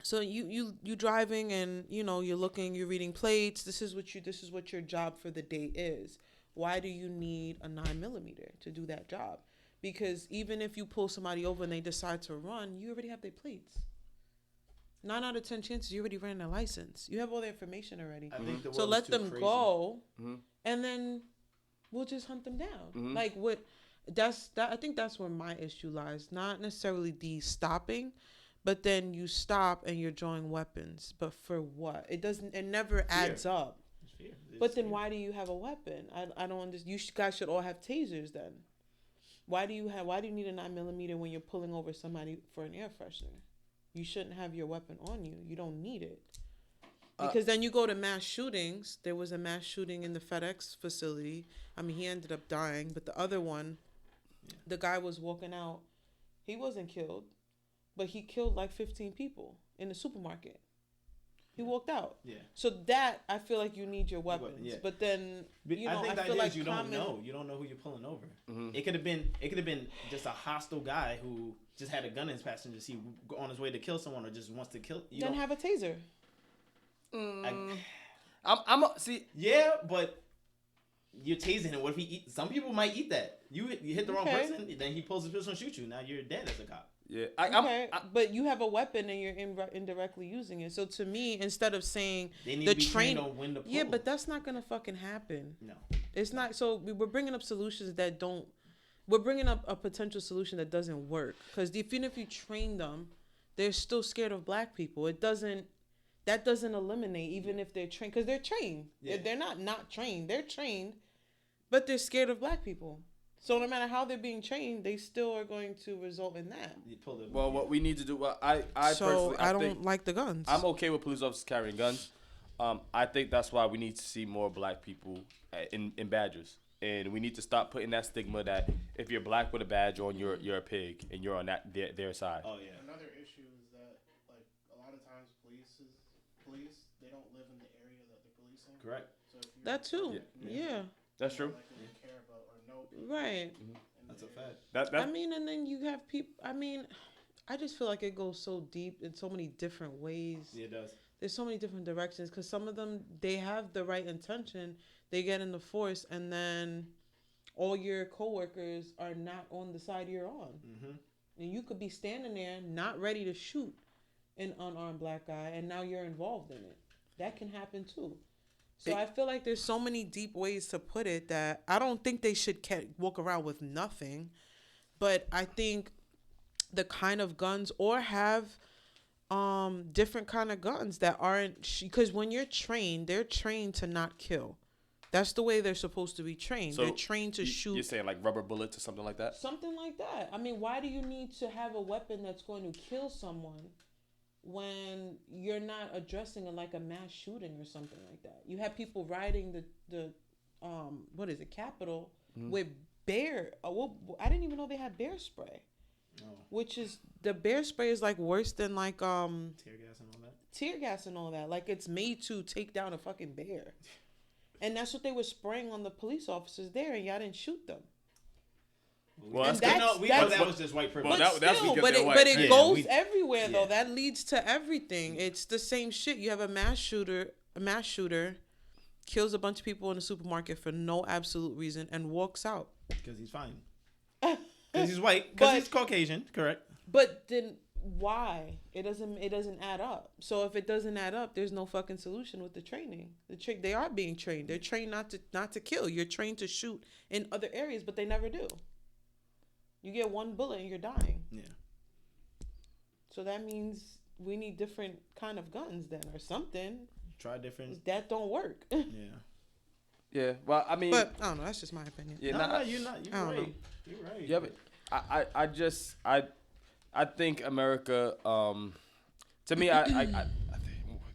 So you driving and you're looking, you're reading plates. This is what your job for the day is. Why do you need a 9mm to do that job? Because even if you pull somebody over and they decide to run, you already have their plates. 9 out of 10 chances you already ran their license. You have all the information already. I think so let them go, and then we'll just hunt them down. I think that's where my issue lies. Not necessarily the stopping, but then you stop and you're drawing weapons. But for what? It never adds up. But then why do you have a weapon? I don't understand. You guys should all have tasers then. Why do you need a 9mm when you're pulling over somebody for an air freshener? You shouldn't have your weapon on you. You don't need it. Because then you go to mass shootings. There was a mass shooting in the FedEx facility. He ended up dying. But the other one, the guy was walking out. He wasn't killed, but he killed 15 people in the supermarket. He walked out. Yeah. So that, I feel like you need your weapons. Yeah. But then, I feel like you don't know. You don't know who you're pulling over. It could have been just a hostile guy who just had a gun in his passenger seat on his way to kill someone or just wants to kill. Then have a taser. See. Yeah, but you're tasing him. What if he eat? Some people might eat that. You hit the wrong person, then he pulls his pistol and shoots you. Now you're dead as a cop. Yeah, but you have a weapon and you're indirectly using it. So to me, instead of saying they need to be trained on when to pull. Yeah, but that's not gonna fucking happen. No. It's not. So we're bringing up solutions that don't. We're bringing up a potential solution that doesn't work. Because even if you train them, they're still scared of black people. It doesn't. That doesn't eliminate even if they're trained. Because they're trained. Yeah. They're not trained. They're trained, but they're scared of black people. So no matter how they're being trained, they still are going to result in that. Well, what we need to do. Well, I don't like the guns. I'm okay with police officers carrying guns. I think that's why we need to see more black people in badges, and we need to stop putting that stigma that if you're black with a badge on, you're a pig and you're on their side. Oh yeah. Another issue is that like a lot of times police they don't live in the area that they're policing. Correct. So if you're That too. Yeah. That's true. Like they care about or know people Right. That's a fact. I mean, and then you have people. I mean, I just feel like it goes so deep in so many different ways. Yeah, it does. There's so many different directions because some of them, they have the right intention. They get in the force and then all your coworkers are not on the side you're on. Mm-hmm. And you could be standing there not ready to shoot an unarmed black guy and now you're involved in it. That can happen too. So I feel like there's so many deep ways to put it that I don't think they should walk around with nothing. But I think the kind of guns or have different kind of guns that aren't, because when you're trained, they're trained to not kill. That's the way they're supposed to be trained. So they're trained to shoot. You're saying like rubber bullets or something like that? Something like that. I mean, why do you need to have a weapon that's going to kill someone when you're not addressing like a mass shooting or something like that? You have people riding the what is it, Capitol with bear. I didn't even know they had bear spray. Oh. Which is, the bear spray is like worse than like tear gas and all that. Like it's made to take down a fucking bear. And that's what they were spraying on the police officers there, and y'all didn't shoot them. Well, that was just white privilege. But it goes everywhere though. That leads to everything. It's the same shit. You have a mass shooter kills a bunch of people in a supermarket for no absolute reason and walks out because he's fine. Because he's white. Because he's Caucasian. Correct. But then why? It doesn't add up. So if it doesn't add up, there's no fucking solution with the training. They are being trained. They're trained not to kill. You're trained to shoot in other areas, but they never do. You get one bullet and you're dying. Yeah. So that means we need different kind of guns then, or something. Try different. That don't work. Yeah. Yeah. Well, I mean. But I don't know. That's just my opinion. Yeah. You're not. You're right. You're right. Yeah, but I think America. To me, I think,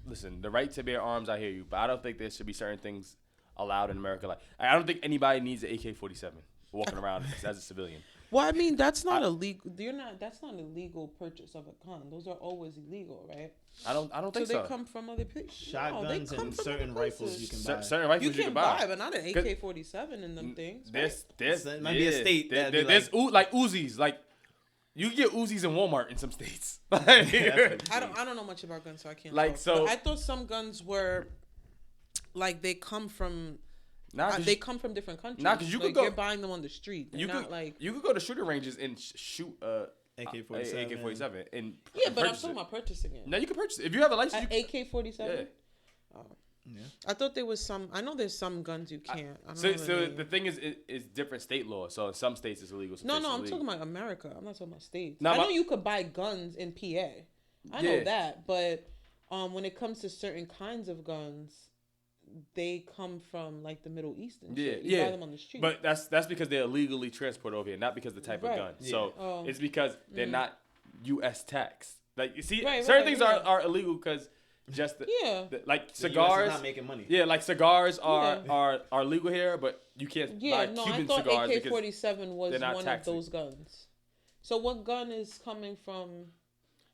listen. The right to bear arms, I hear you, but I don't think there should be certain things allowed in America. Like I don't think anybody needs an AK-47 walking around as a civilian. Well, I mean, that's not illegal. That's not an illegal purchase of a gun. Those are always illegal, right? I don't think so. So they come from other places. Shotguns and certain rifles you can buy. Certain rifles you can buy, but not an AK-47 in them things. There might be a state there's like Uzis, like you can get Uzis in Walmart in some states. I don't know much about guns, so I can't. Like so, but I thought some guns were like they come from. They come from different countries. Nah, because you could go. You're buying them on the street. You could go to shooting ranges and shoot AK-47. And but I'm talking about purchasing it. No, you can purchase it if you have a license. AK-47. Yeah. Oh. Yeah. I thought there was some. I know there's some guns you can't. So the thing is, it's different state law. So in some states it's illegal. No, I'm talking about America. I'm not talking about states. I know you could buy guns in PA. I know that, but when it comes to certain kinds of guns, they come from like the Middle East and shit. You buy them on the street. But that's because they're illegally transported over here, not because of the type of gun. Yeah. So it's because they're not U.S. taxed. Like you see, certain things are illegal because just like cigars. The US is not making money. Yeah, like cigars are legal here, but you can't buy Cuban cigars. I thought AK-47 was one of those guns. So what gun is coming from?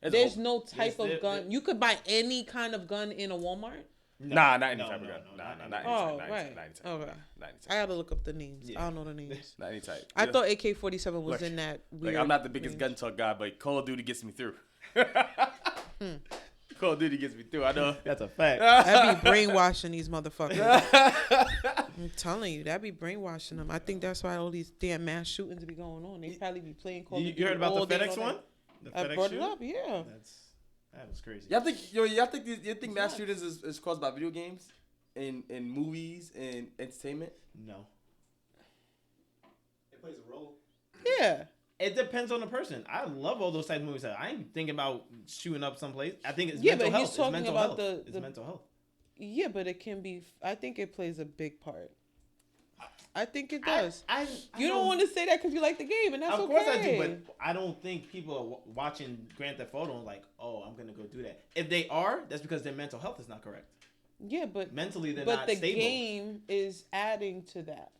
There's no type of gun. You could buy any kind of gun in a Walmart. Not any type of gun. Not any type. Okay. I gotta look up the names. Yeah. I don't know the names. Not any type. I thought AK-47 was in that weird. Like I'm not the biggest gun talk guy, but Call of Duty gets me through. Call of Duty gets me through. I know. That's a fact. That'd be brainwashing these motherfuckers. I'm telling you, that'd be brainwashing them. I think that's why all these damn mass shootings be going on. They probably be playing Call of Duty. You heard about the FedEx one? I brought it up. Yeah. That was crazy. Y'all think mass shootings is caused by video games? in movies and entertainment? No. It plays a role. Yeah. It depends on the person. I love all those types of movies. I ain't thinking about shooting up someplace. I think it's Yeah, mental but health. he's talking it's mental about health. the It's mental health. Yeah, but it can be. I think it plays a big part. I think it does. I you don't want to say that because you like the game, and that's okay. Of course I do, but I don't think people are watching Grand Theft Auto and like, oh, I'm gonna go do that. If they are, that's because their mental health is not correct. Yeah, but mentally they're not stable. But the game is adding to that.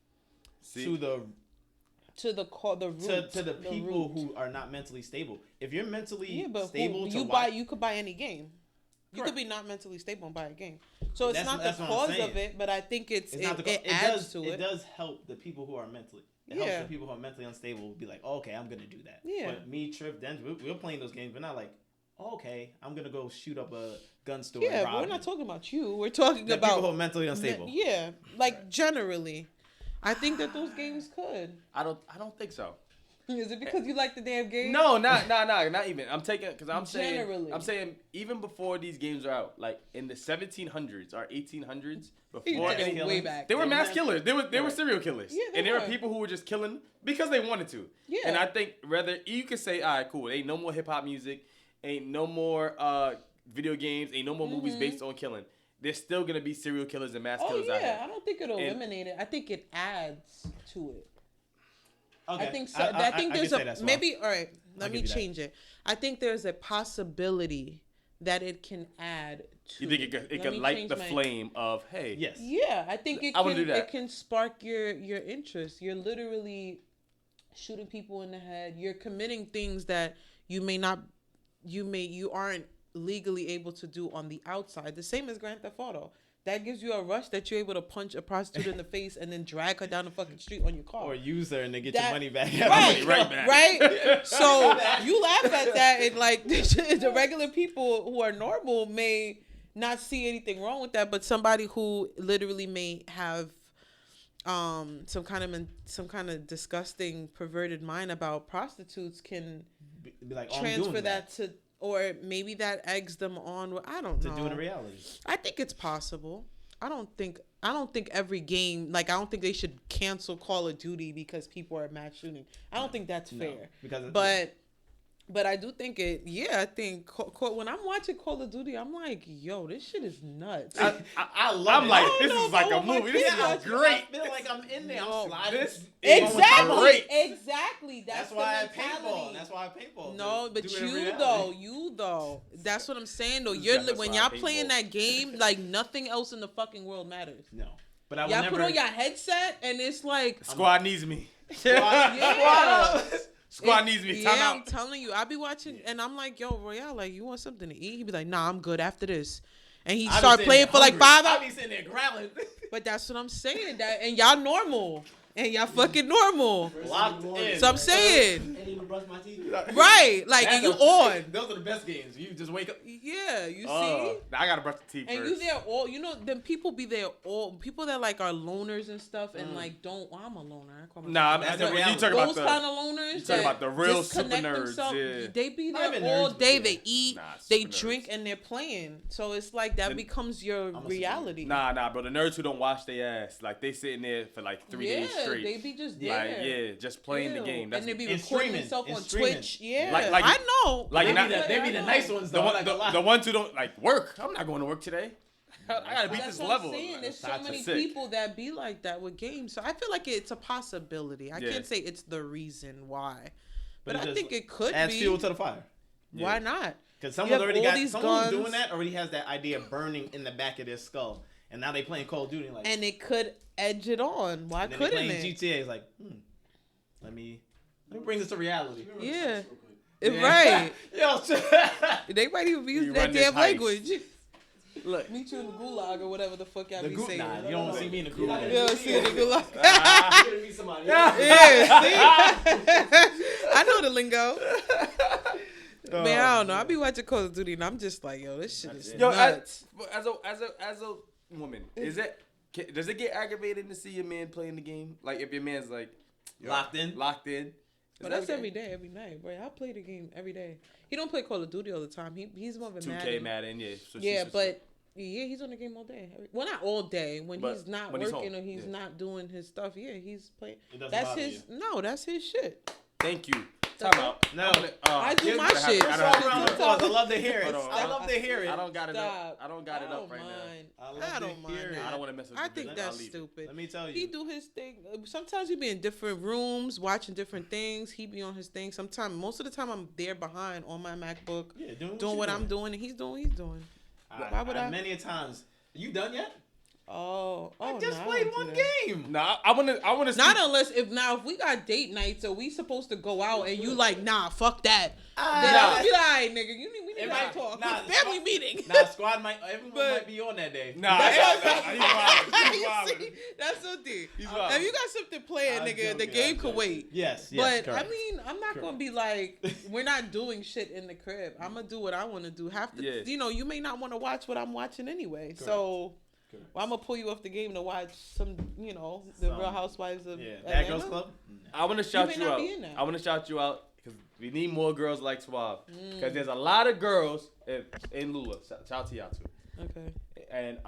To the root, to the people who are not mentally stable. If you're mentally stable, you could buy any game. You could be not mentally stable and buy a game. So it's not the cause of it, but I think it adds to it. It does help the people who are mentally. It helps the people who are mentally unstable be like, oh, okay, I'm gonna do that. Yeah. But me, Tripp, Denver, we're playing those games, but not like, oh, okay, I'm gonna go shoot up a gun store. Yeah, but we're not talking about you. We're talking about people who are mentally unstable. Generally, I think that those games could. I don't think so. Is it because you like the damn game? No, not even. I'm taking because I'm Generally. saying even before these games are out, like in the 1700s or 1800s, before way back, they were mass killers. They were serial killers, yeah, there were people who were just killing because they wanted to. Yeah, and I think rather you could say, all right, cool, ain't no more hip hop music, ain't no more video games, ain't no more movies based on killing. There's still gonna be serial killers and mass killers out here. I don't think it'll eliminate it. I think it adds to it. Okay. I think so. I think there's maybe. All right, let me change it. I think there's a possibility that it can add to. You think it could light the flame of hey? Yes. Yeah, I think it I can. do that. It can spark your interest. You're literally shooting people in the head. You're committing things that you aren't legally able to do on the outside. The same as Grand Theft Auto. That gives you a rush that you're able to punch a prostitute in the face and then drag her down the fucking street on your car. Or use her and then get your money back. Right, back. Right? So you laugh at that and like the regular people who are normal may not see anything wrong with that, but somebody who literally may have some kind of disgusting perverted mind about prostitutes can be like, transfer that to. Or maybe that eggs them on. I don't know. To do it in reality. I think it's possible. I don't think every game, like I don't think they should cancel Call of Duty because people are mass shooting. I don't think that's fair. But I do think it. Yeah, I think when I'm watching Call of Duty, I'm like, yo, this shit is nuts. I love it. I'm like, this is like a movie. This is great. I feel like I'm in there. I'm sliding. Exactly. That's why I paintball. No, but you though. That's what I'm saying though. When y'all playing that game, like nothing else in the fucking world matters. No, but I y'all put on your headset and it's like squad needs me. Squad needs me. Time out. I'm telling you, I be watching and I'm like, yo, Royale, like you want something to eat? He be like, nah, I'm good after this. And he start playing for like 5 hours. I be sitting there growling. But that's what I'm saying. And y'all normal. And y'all fucking normal. Locked in. So I'm saying. Ain't even brush my teeth. Right. Like, and you on. Those are the best games. You just wake up. Yeah, you see? I gotta brush the teeth and first. You there all, them people be there all, people that like are loners and stuff and like don't, I'm a loner. I call myself that's the reality. You talking about those kind of loners. You talking about the real super nerds. Yeah. They be there all day. They eat, they drink, and they're playing. So it's like that becomes your reality. Nah, bro. The nerds who don't wash their ass, like they sitting there for like 3 days straight. They be just there. Like, just playing the game. And they be recording themselves on Twitch. Yeah, like, I know. Like they be the nice ones. The ones who don't like work. I'm not going to work today. I gotta beat this level. There's so many people that be like that with games. So I feel like it's a possibility. I can't say it's the reason why, but I think it could adds be. Fuel to the fire. Why not? Because someone doing that already has that idea burning in the back of their skull, and now they playing Call of Duty like. And it could edge it on. Why couldn't it? GTA is like, let me bring this to reality. Yeah. Right. Yo, they might even be using that damn language. Look, meet you in the gulag or whatever the fuck y'all be saying. Nah, you don't see me in the gulag. You don't see in the gulag. See? I know the lingo. Man, I don't know. I be watching Call of Duty and I'm just like, yo, this shit is nuts. As a woman, does it get aggravating to see your man playing the game? Like if your man's like locked in. But that's every day, every night, bro. I play the game every day. He don't play Call of Duty all the time. He's more of a 2K Madden, yeah. Yeah, but Yeah, he's on the game all day. Well, not all day. When But he's not when he's working home, or he's yeah. not doing his stuff, yeah, he's playing. It doesn't That's bother his. you. No, that's his shit. Thank you. Time out. No. I do here's my what I have- shit. I That's don't all have to round do of that. applause. I love to hear it. Hold on, I love to hear it. I don't got it up. Stop. I don't got it up right mind. I love I to don't mind hear it. that. now. I don't want to mess with I the think business. I'll that's leave it. stupid. Let me tell He you. do his thing. Sometimes he be in different rooms watching different things. He be on his thing. Sometimes, most of the time, I'm there behind on my MacBook Yeah, doing what I'm doing, and he's doing what he's doing. Why would I? Many a times. You done yet? I just no, played don't do one that. game. Nah, I want to. Not unless if we got date nights or we supposed to go out and you like fuck that. Then I would be like, all right, nigga, we need to talk. Family meeting. Squad everyone might be on that day. Nah, he's wild. That's so deep. He's wild. If you got something planned, I'm nigga, the joking, game I'm could joking. wait. Yes, But correct. I mean, I'm not gonna be like, we're not doing shit in the crib. I'm gonna do what I want to do. Yeah. You may not want to watch what I'm watching anyway. So. Well, I'm gonna pull you off the game to watch the Real Housewives of Bad Atlanta. Girls Club. I want to shout may you not out. be in that. I want to shout you out because we need more girls like Suave. Because there's a lot of girls in Lula. Shout to y'all too. Okay. And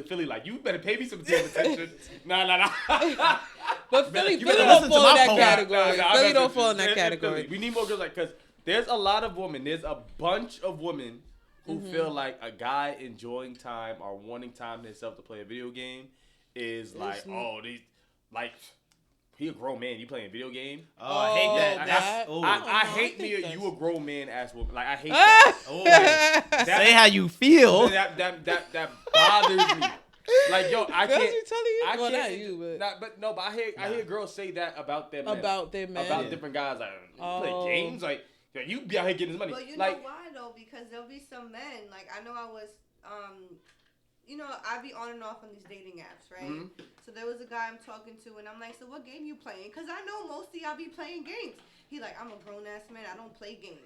Philly, like you better pay me some damn attention. Nah. But Philly better don't listen to fall my in that poem. category. Nah, Philly I'm don't messing fall in with that you. category. Philly, we need more girls like because there's a lot of women. There's a bunch of women who feel like a guy enjoying time or wanting time to himself to play a video game is like, he a grown man. You playing a video game? Oh, I hate that. I hate me. You a grown man ass woman. Like I hate that. Say how you feel. That bothers me. Like yo, I Girls can't. be telling you? I Well, can't. not you, but But I hear girls say that about their men. about their men. About different guys. Like you play games. Like yo, you be out here getting this money. But you like, know why though? Because there'll be some men. Like I know I was, I be on and off on these dating apps, right? Mm-hmm. So there was a guy I'm talking to, and I'm like, so what game you playing? Because I know most of y'all be playing games. He like, I'm a grown ass man. I don't play games.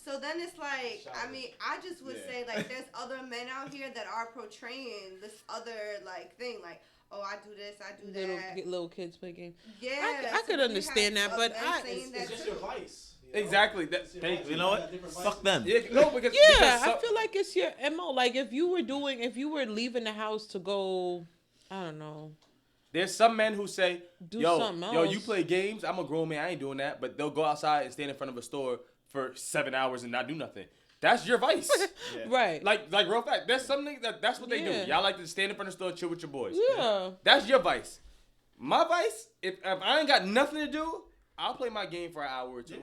So then it's like, I mean, I just would say like, there's other men out here that are portraying this other like thing, like, oh, I do this, I do that. Little kids play games. Yeah, I could understand that, but It's just your vice. exactly. You know what? Fuck them. Yeah, no, because I feel like it's your MO. Like if you were leaving the house to go, I don't know. There's some men who say, Do yo, something you else. play games. I'm a grown man. I ain't doing that. But they'll go outside and stand in front of a store for 7 hours and not do nothing. That's your vice. Right. Like real fact. There's something that's what they Yeah. do. Y'all like to stand in front of the store, chill with your boys. Yeah. That's your vice. My vice, if I ain't got nothing to do, I'll play my game for an hour or two.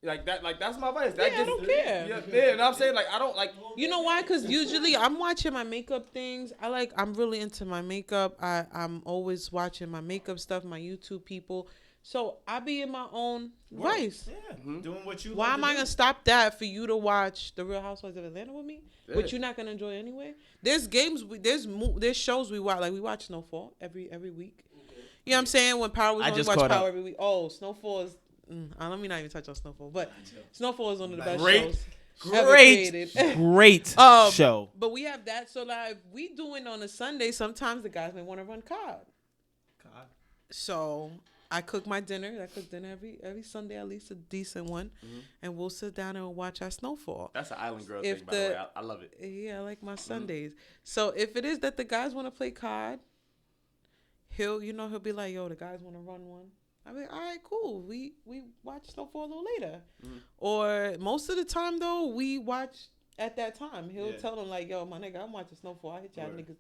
Like that's my vice. That I don't care. Yeah, you know what I'm saying? Like I don't like. You know why? Because usually I'm watching my makeup things. I'm really into my makeup. I'm always watching my makeup stuff, my YouTube people. So I be in my own vice. Yeah, doing what you. Why love am to I do. gonna stop that for you to watch The Real Housewives of Atlanta with me? Yeah. But you're not gonna enjoy anyway. There's games. There's shows we watch. Like we watch Snowfall every week. You know what I'm saying? When Power was on, we just watch caught Power up. every week. Oh, Snowfall is. Let me not even touch on Snowfall. But Snowfall is one of the best Great. shows ever Great, created. great show. But we have that. So like, if we doing on a Sunday, sometimes the guys may want to run COD. So I cook my dinner. I cook dinner every Sunday, at least a decent one, and we'll sit down and watch our Snowfall. That's an island girl If thing, by the way. I love it. Yeah, I like my Sundays. So if it is that the guys want to play COD, he'll be like, yo, the guys want to run one. I'll be like, all right, cool. We watch Snowfall a little later. Or most of the time, though, we watch at that time. He'll tell them, like, yo, my nigga, I'm watching Snowfall. I hit y'all niggas.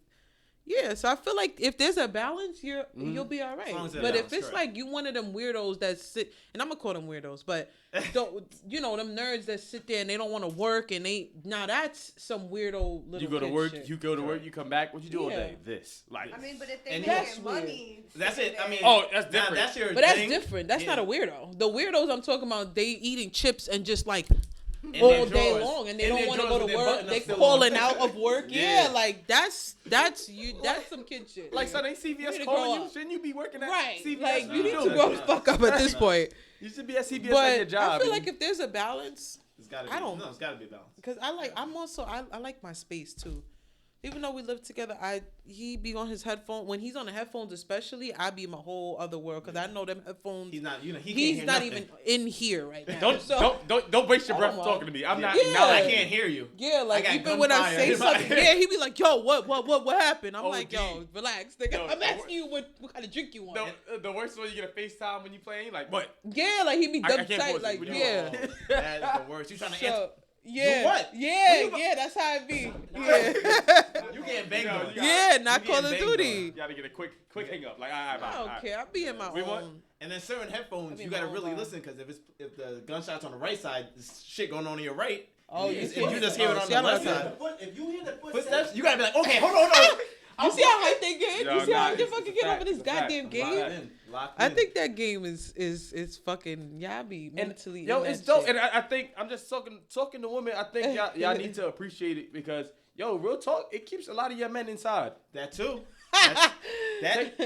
Yeah, so I feel like if there's a balance, you'll be all right. But if it's like you one of them weirdos that sit, and I'm gonna call them weirdos, but don't, them nerds that sit there and they don't want to work and that's some weirdo little. You go to kid work. shit. You go to work. You come back. What you do all Yeah. day? This. Like. I mean, but if they And that's making weird. money, That's it. I mean, Oh, that's different. That's your But that's thing. different. That's not a weirdo. The weirdos I'm talking about, they eating chips and just like In all their day drawers. long, and they In don't their want to drawers go with to their work. button They up still calling on. out of work. Yeah. Yeah, like that's you. That's some kid shit. Like, son, ain't You need CVS to calling grow you? up. Shouldn't you be working at Right. CVS? Like you need No. to grow the fuck up at this point. You should be at CVS at But your job. I feel like if there's a balance, It's gotta be, I don't- No, it's gotta be balanced. because I like my space too. Even though we live together, he be on his headphone. When he's on the headphones, especially, I be in my whole other world because I know them headphones. He's not. You know, he's can't not hear even in here right now. Don't waste your breath talking to me. I'm not. Yeah. Now I can't hear you. Yeah, like I got even when I gunfire say in my something, head. yeah, he be like, "Yo, what happened?" I'm like, OD. "Yo, relax, nigga. Yo, I'm asking you what kind of drink you want." The worst one, you get a FaceTime when you playing. Like what? Yeah, like he be I dumb can't tight, pause it. like What do you yeah. want? That is the worst. You trying to answer? Yeah, Do what? yeah, that's how it be. Yeah, You getting banged No, on. you got- yeah, not you Call getting of banged on. Duty. You gotta get a quick hang up. Like I don't care. I be in my We want- own. And then certain headphones, I you mean, gotta my own really vibe. listen because if the gunshot's on the right side, this shit going on your right. Oh, you if see- you just hear it on see, the I know left that. side, If you hear the footsteps, you gotta be like, okay, hold on. You see how hype they get? Yo, You see how nah, they it's a fucking get fact, over this it's a fact. goddamn Locked game? Locked I in. think that game is fucking be mentally. Yo, in it's that dope, shit. and I think I'm just talking to women. I think y'all need to appreciate it because yo, real talk, it keeps a lot of your men inside. That too.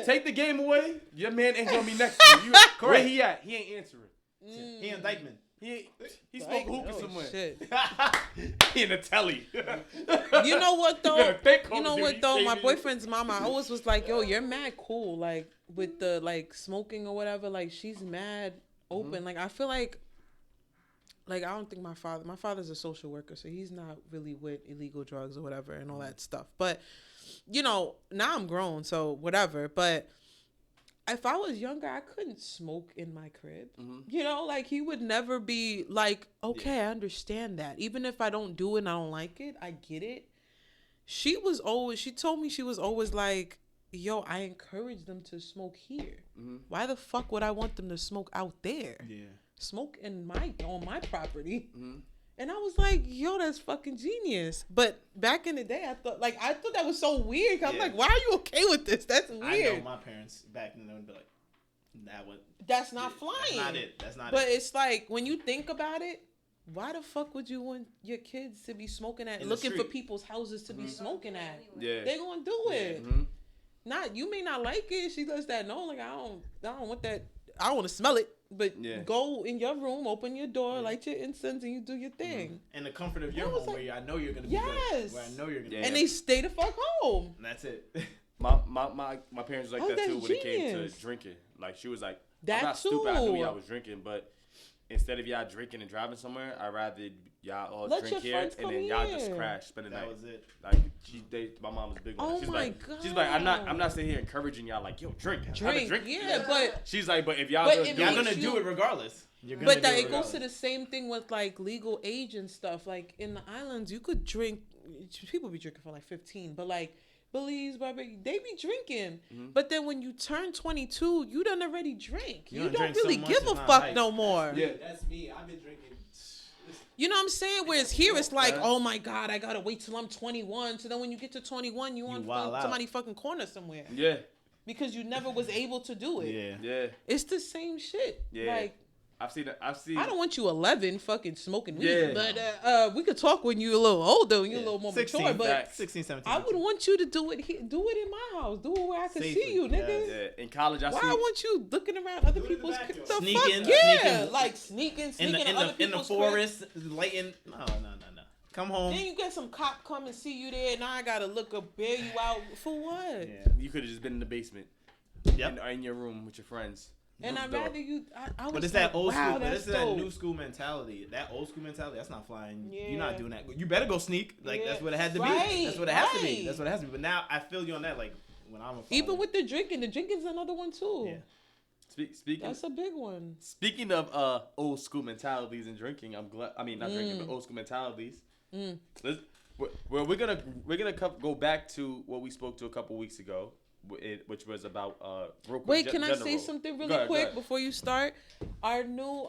Take the game away, your man ain't gonna be next to you. Where he at? He ain't answering. He in Dykeman. He smoking hookah Oh, somewhere. shit. He in the telly. You know what though? better think Call You of know Duty what though? My saving you. boyfriend's mama always was like, "Yo, you're mad cool, like with the like smoking or whatever. Like she's mad open. Like I feel like I don't think my father's a social worker, so he's not really with illegal drugs or whatever and all that stuff. But you know, now I'm grown, so whatever. But if I was younger, I couldn't smoke in my crib. You know, like he would never be like, okay, I understand that. Even if I don't do it and I don't like it, I get it. She told me she was always like, yo, I encourage them to smoke here. Why the fuck would I want them to smoke out there? Yeah. Smoke on my property. And I was like, yo, that's fucking genius. But back in the day, I thought that was so weird. I'm Yeah. like, why are you okay with this? That's I weird. know my parents back then would be like, That's not flying. That's not it. But it's like, when you think about it, why the fuck would you want your kids to be smoking at, In the looking for street. people's houses to be smoking at? Yeah. They're gonna do it. You may not like it. She lets that know. Like, I don't want that. I don't want to smell it. But go in your room, open your door, light your incense, and you do your thing. In the comfort of your I was home, like, where I know you're gonna be yes. good. Where I know you're gonna be And good. they stay the fuck home. And that's it. My parents was like Oh, that too that's when it came to genius. drinking. Like she was like, That I'm not stupid. I knew too. y'all was drinking, but instead of y'all drinking and driving somewhere, I'd rather y'all all Let drink your here friends and come then y'all just here. crash, spend the That night. was it. Like my mom was big on Oh that. She's my like, God. she's like, I'm not sitting here encouraging y'all like, yo, drink. Have a drink. Yeah, but She's like, but if y'all But gonna if do Y'all makes it, gonna do you- it regardless. You're gonna but do that it it goes regardless. to the same thing with like legal age and stuff. Like in the islands, you could drink. People be drinking for like 15, but like Belize, Barbados, they be drinking. But then when you turn 22, you done already drink. You You done don't drank so really much, give it's a not fuck hype. no more. Yeah. That's me. I've been drinking. You know what I'm saying? Whereas here it's like, Yeah. oh my God, I gotta wait till I'm 21. So then when you get to 21, you on wild out. somebody fucking corner somewhere yeah, because you never was able to do it. Yeah. yeah, It's the same shit. Yeah. Like, I've seen it. I've seen. I don't want you 11 fucking smoking weed, Yeah. but we could talk when you're a little older, when you're a little more 16, mature. But facts. 16, 17. I would want you to do it here. Do it in my house. Do it where I can see Safely, you, nigga. Yeah, in college, I Why see. I want you looking around other Do it in the people's backyard. the Sneaking, fuck? Yeah, sneaking. like sneaking in the other in the people's crib. forest, lighting. No. Come home. Then you get some cop come and see you there. Now I gotta look up, bail you out for what? Yeah. You could have just been in the basement, Yep. in your room with your friends. And I'd rather you. I was But it's like, that old wow, school. But that's it's that dope. new school mentality. That old school mentality. That's not flying. Yeah. You're not doing that. You better go sneak. Like Yeah. that's what it had to Right, be. That's what it has to be. right. That's what it has to be. But now I feel you on that. Like when I'm a father. Even with the drinking's another one too. Yeah. Speaking. That's a big one. Speaking of old school mentalities and drinking, I'm glad. I mean, not drinking, but old school mentalities. We're gonna go back to what we spoke to a couple weeks ago, which was about real quick. Wait, can I gender say roles. something Go really ahead, go quick ahead. before you start? Our new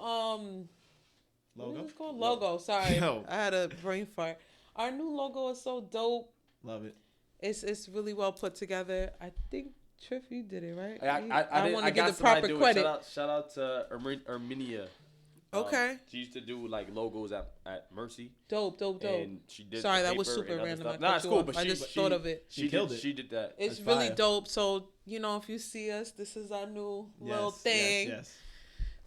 Logo? what is it called? Logo. Sorry, Yo. I had a brain fart. Our new logo is so dope. Love it. It's really well put together. I think Triff, you did it right. I want I to give got the somebody proper do it. credit. Shout out to Erminia. Okay. She used to do like logos at Mercy. Dope. And she did. Sorry, the that was paper super and other random. stuff. I Nah, cut it's you cool, off. but I she just thought of it. She killed it. She did that. It's That's really fire. dope. So if you see us, this is our new little Yes, thing. Yes.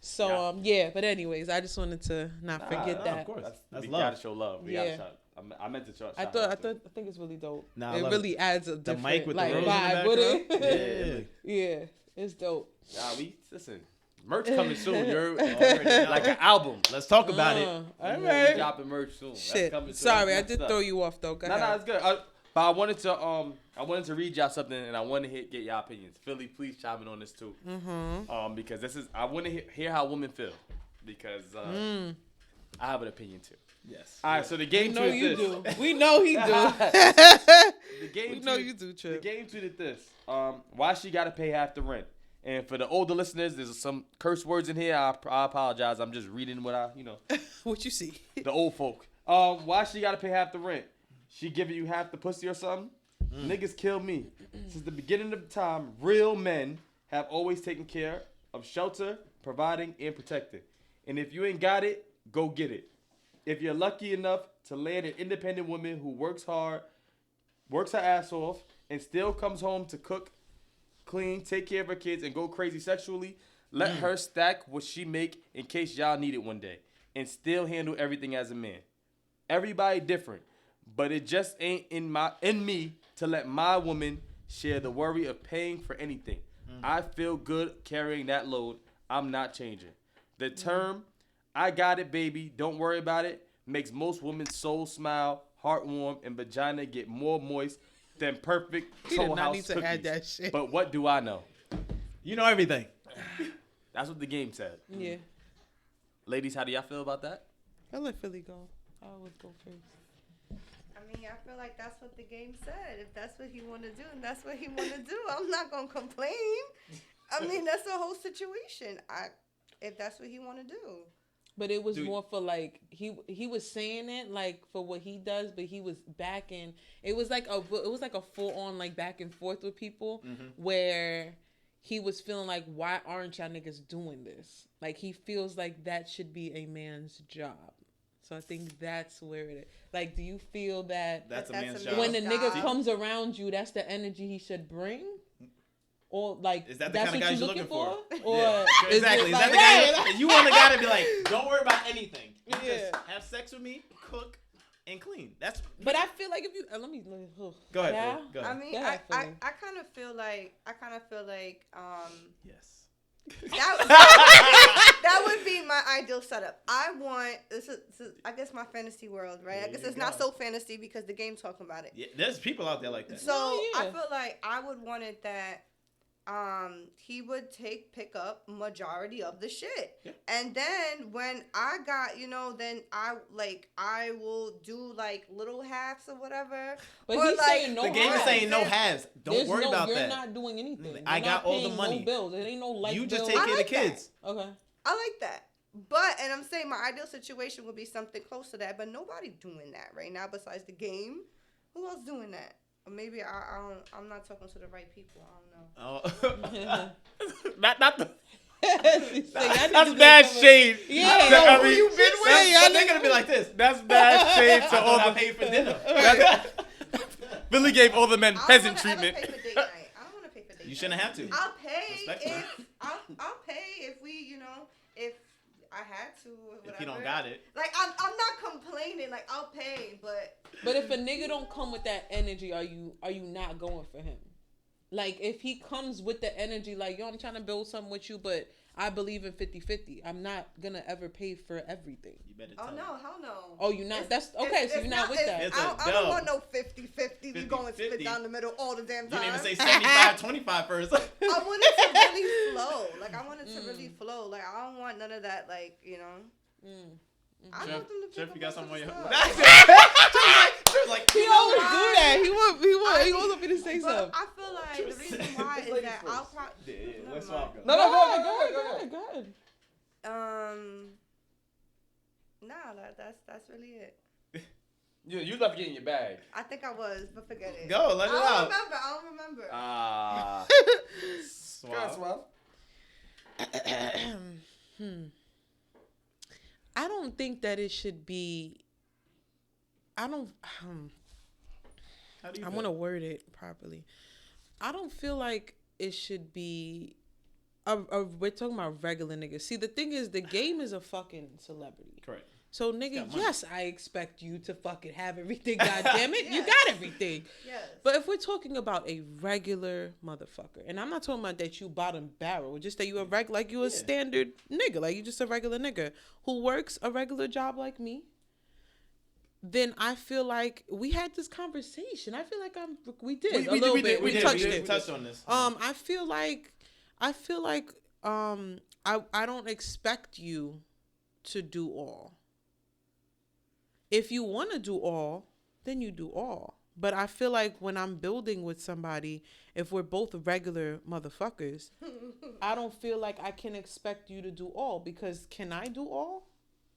So Yeah. But anyways, I just wanted to not forget no, that. of course. That's That's we love. gotta show love. We Yeah. gotta show. I meant to try. I think it's really dope. Nah, I it love really adds a different mic with the like rose in the vibe with it. Yeah. Yeah, it's dope. Listen. Merch coming soon. You're Already know. like an album. Let's talk about it. All We right. dropping merch soon. That's Shit. coming soon. Sorry, That's I next did up. throw you off though. Go ahead. No, it's good. But I wanted to read y'all something, and I want to get y'all opinions. Philly, please chime in on this too. Mm-hmm. Because I want to hear how women feel, because I have an opinion too. Yes. All right, so the game We know tweeted you this. do. We know he do. The game We know tweeted- you do, The Trip. game tweeted this. Why she got to pay half the rent? And for the older listeners, there's some curse words in here. I apologize. I'm just reading what What you see? the old folk. Why she got to pay half the rent? She giving you half the pussy or something? Niggas kill me. Since the beginning of time, real men have always taken care of shelter, providing, and protecting. And if you ain't got it, go get it. If you're lucky enough to land an independent woman who works hard, works her ass off, and still comes home to cook, clean, take care of her kids, and go crazy sexually, let her stack what she make in case y'all need it one day, and still handle everything as a man. Everybody different, but it just ain't in me to let my woman share the worry of paying for anything. I feel good carrying that load. I'm not changing. The term, I got it, baby, don't worry about it, makes most women's soul smile, heart warm, and vagina get more moist than perfect He Toll did not House need to cookies. add that shit. But what do I know? You know everything. That's what the game said. Yeah. Ladies, how do y'all feel about that? I'll let Philly go. I always go first. I mean, I feel like that's what the game said. If that's what he want to do, and that's what he want to do, I'm not gonna complain. I mean, that's the whole situation. If that's what he want to do. But it was Dude. more for like he was saying it like for what he does, but he was backing. It was like a full on like back and forth with people where he was feeling like, why aren't y'all niggas doing this? Like he feels like that should be a man's job. So I think that's where it is. Like, do you feel that That's a That's man's a job. when the nigga job. comes around you, that's the energy he should bring? Or like Is that the that's kind of what guy you're you're looking for? Or Yeah, is exactly. it Is that like- the guy you want a guy to be like, don't worry about anything. You Yeah. just have sex with me, cook, and clean. That's. But I feel like if you let me Go ahead. Yeah? Phil. Go I ahead. mean, Yeah, I Philly. kind of feel like Yes. that would be my ideal setup. I want this is I guess my fantasy world, right? There I guess you it's not go. so fantasy because the game's talking about it. Yeah, there's people out there like that. So Oh, yeah. I feel like I would want it that he would pick up majority of the shit. Yeah. And then when I got, then I will do like little halves or whatever. But Or, he's like, saying no The game is halves. saying no halves. Don't There's worry about you're that. not doing anything. I You're got not all the paying money. No bills. It ain't no light You just bill. take I care of like the kids. Okay. I like that. But, and I'm saying my ideal situation would be something close to that, but nobody doing that right now besides the game. Who else doing that? Or maybe I'm not talking to the right people. I don't know. Oh. Not the. That's That's bad shade. Yeah. I Who mean, you been with? But they're gonna be like this. That's bad shade I to thought all I the. paid for dinner. Billy gave all the men I peasant don't wanna treatment. ever pay for date night. I don't want to pay for date You night. shouldn't have to. I'll pay Respectfully. if I'll pay if we if I had to or whatever. If you don't got it. Like I'm not complaining. Like I'll pay, but if a nigga don't come with that energy, are you not going for him? Like if he comes with the energy, like yo, I'm trying to build something with you, but I believe in 50-50. I'm not gonna ever pay for everything. You better oh tell no, him. hell no. Oh, you not? That's okay. So you're not with that. It's I a don't dub. want no 50-50. We going 50-50. split down the middle all the damn You time. didn't even say 75-25 first. I want it to really flow. Like I want it to really flow. Like I don't want none of that. Like I want them to Chef, pick you got up something on most your. of the stuff. She was like, He always do that. He wants me to say But something. I feel like the reason why is that I'll probably. Yeah, let's swap. No, Go ahead. Nah, that's really it. You left getting your bag. I think I was, but forget it. Go, let it out. I don't remember. Ah. Swap. I don't think that it should be. I don't. How do you I feel? want to word it properly. I don't feel like it should be. We're talking about regular niggas. See, the thing is, the game is a fucking celebrity. Correct. So, nigga, got money. yes, I expect you to fucking have everything. God damn it, you got everything. Yes. But if we're talking about a regular motherfucker, and I'm not talking about that you bottom barrel, just that you a like you a standard nigga, like you just a regular nigga who works a regular job like me, then I feel like we had this conversation. I feel like we did a little bit. We touched it. Touched on this. I feel like I don't expect you to do all. If you want to do all, then you do all. But I feel like when I'm building with somebody, if we're both regular motherfuckers, I don't feel like I can expect you to do all, because can I do all?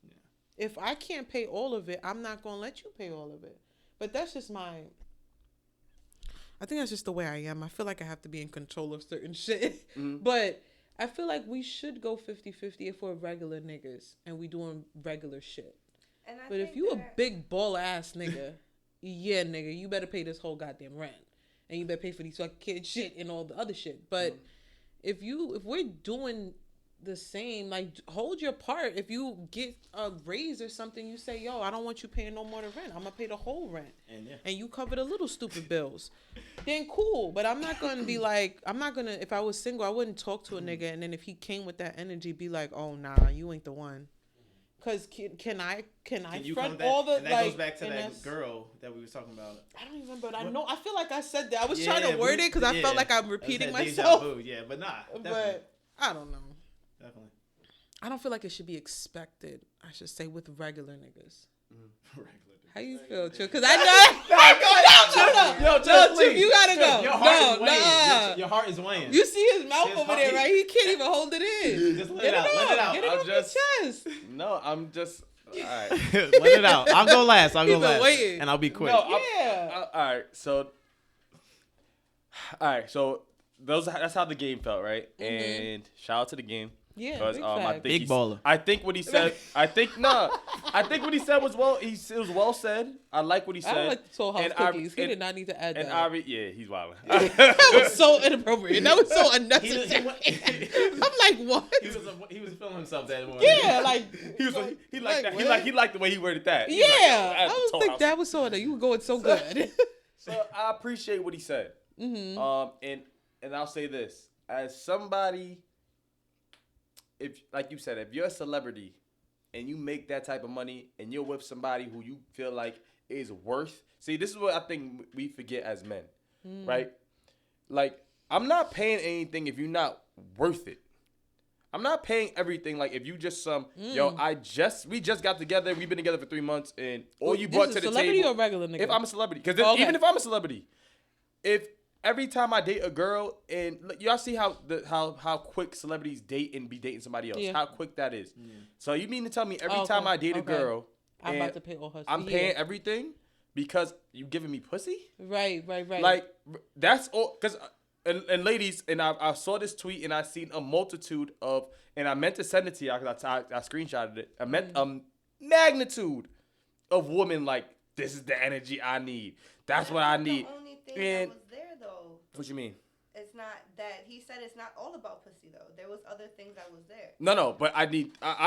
Yeah. If I can't pay all of it, I'm not going to let you pay all of it. But that's just I think that's just the way I am. I feel like I have to be in control of certain shit. Mm-hmm. But I feel like we should go 50-50 if we're regular niggas and we doing regular shit. But if you a big ball ass nigga, yeah, nigga, you better pay this whole goddamn rent, and you better pay for these fucking kid shit and all the other shit. But if we're doing the same, like, hold your part. If you get a raise or something, you say, yo, I don't want you paying no more than rent. I'm gonna pay the whole rent, and you cover the little stupid bills. Then cool. But I'm not gonna be like, if I was single, I wouldn't talk to a nigga, and then if he came with that energy, be like, oh nah, you ain't the one. Cause can I front all the, and that like, goes back to that girl that we was talking about. I don't even remember. I know. I feel like I said that. I was trying to word it because I felt like I'm repeating myself. myself. Yeah, but nah. Definitely. But I don't know. Definitely. I don't feel like it should be expected. I should say with regular niggas. Regular. How you feel, Chip? Because I know. No, Chip, you gotta go. Your heart is weighing. Your heart is weighing. You see his mouth over there, right? He can't even hold it in. Just let it out. Let it out. Get it off your chest. No, I'm just. All right. Let it out. I'll go last. Waiting. And I'll be quick. No, yeah. All right. So that's how the game felt, right? Mm-hmm. And shout out to the game. Yeah, because I think big baller. I think what he said. I think what he said was well. It was well said. I like what he said. I don't like the Toll House cookies. He did not need to add that. And he's wilding. That was so inappropriate. That was so unnecessary. I'm like, what? He was feeling himself that morning. Yeah, like he liked that. He liked the way he worded that. Yeah, I was think that was so. You were going so good. So I appreciate what he said. Mm-hmm. And I'll say this as somebody. If, like you said, if you're a celebrity and you make that type of money and you're with somebody who you feel like is worth, see, this is what I think we forget as men, right? Like, I'm not paying anything if you're not worth it. I'm not paying everything. Like, if you just we just got together, we've been together for 3 months, and all you brought to the table. Celebrity or regular nigga? If I'm a celebrity, because even if I'm a celebrity, every time I date a girl, and y'all see how quick celebrities date and be dating somebody else, how quick that is. Yeah. So you mean to tell me every time I date a girl, I'm about to pay all her. I'm paying everything because you giving me pussy? Right. Like that's all. Because and ladies, and I saw this tweet and I seen a multitude of, and I meant to send it to y'all because I screenshotted it. I meant a magnitude of women like, this is the energy I need. That's what I need. The only thing that was there though. What you mean? It's not that he said it's not all about pussy though. There was other things that was there. No, but I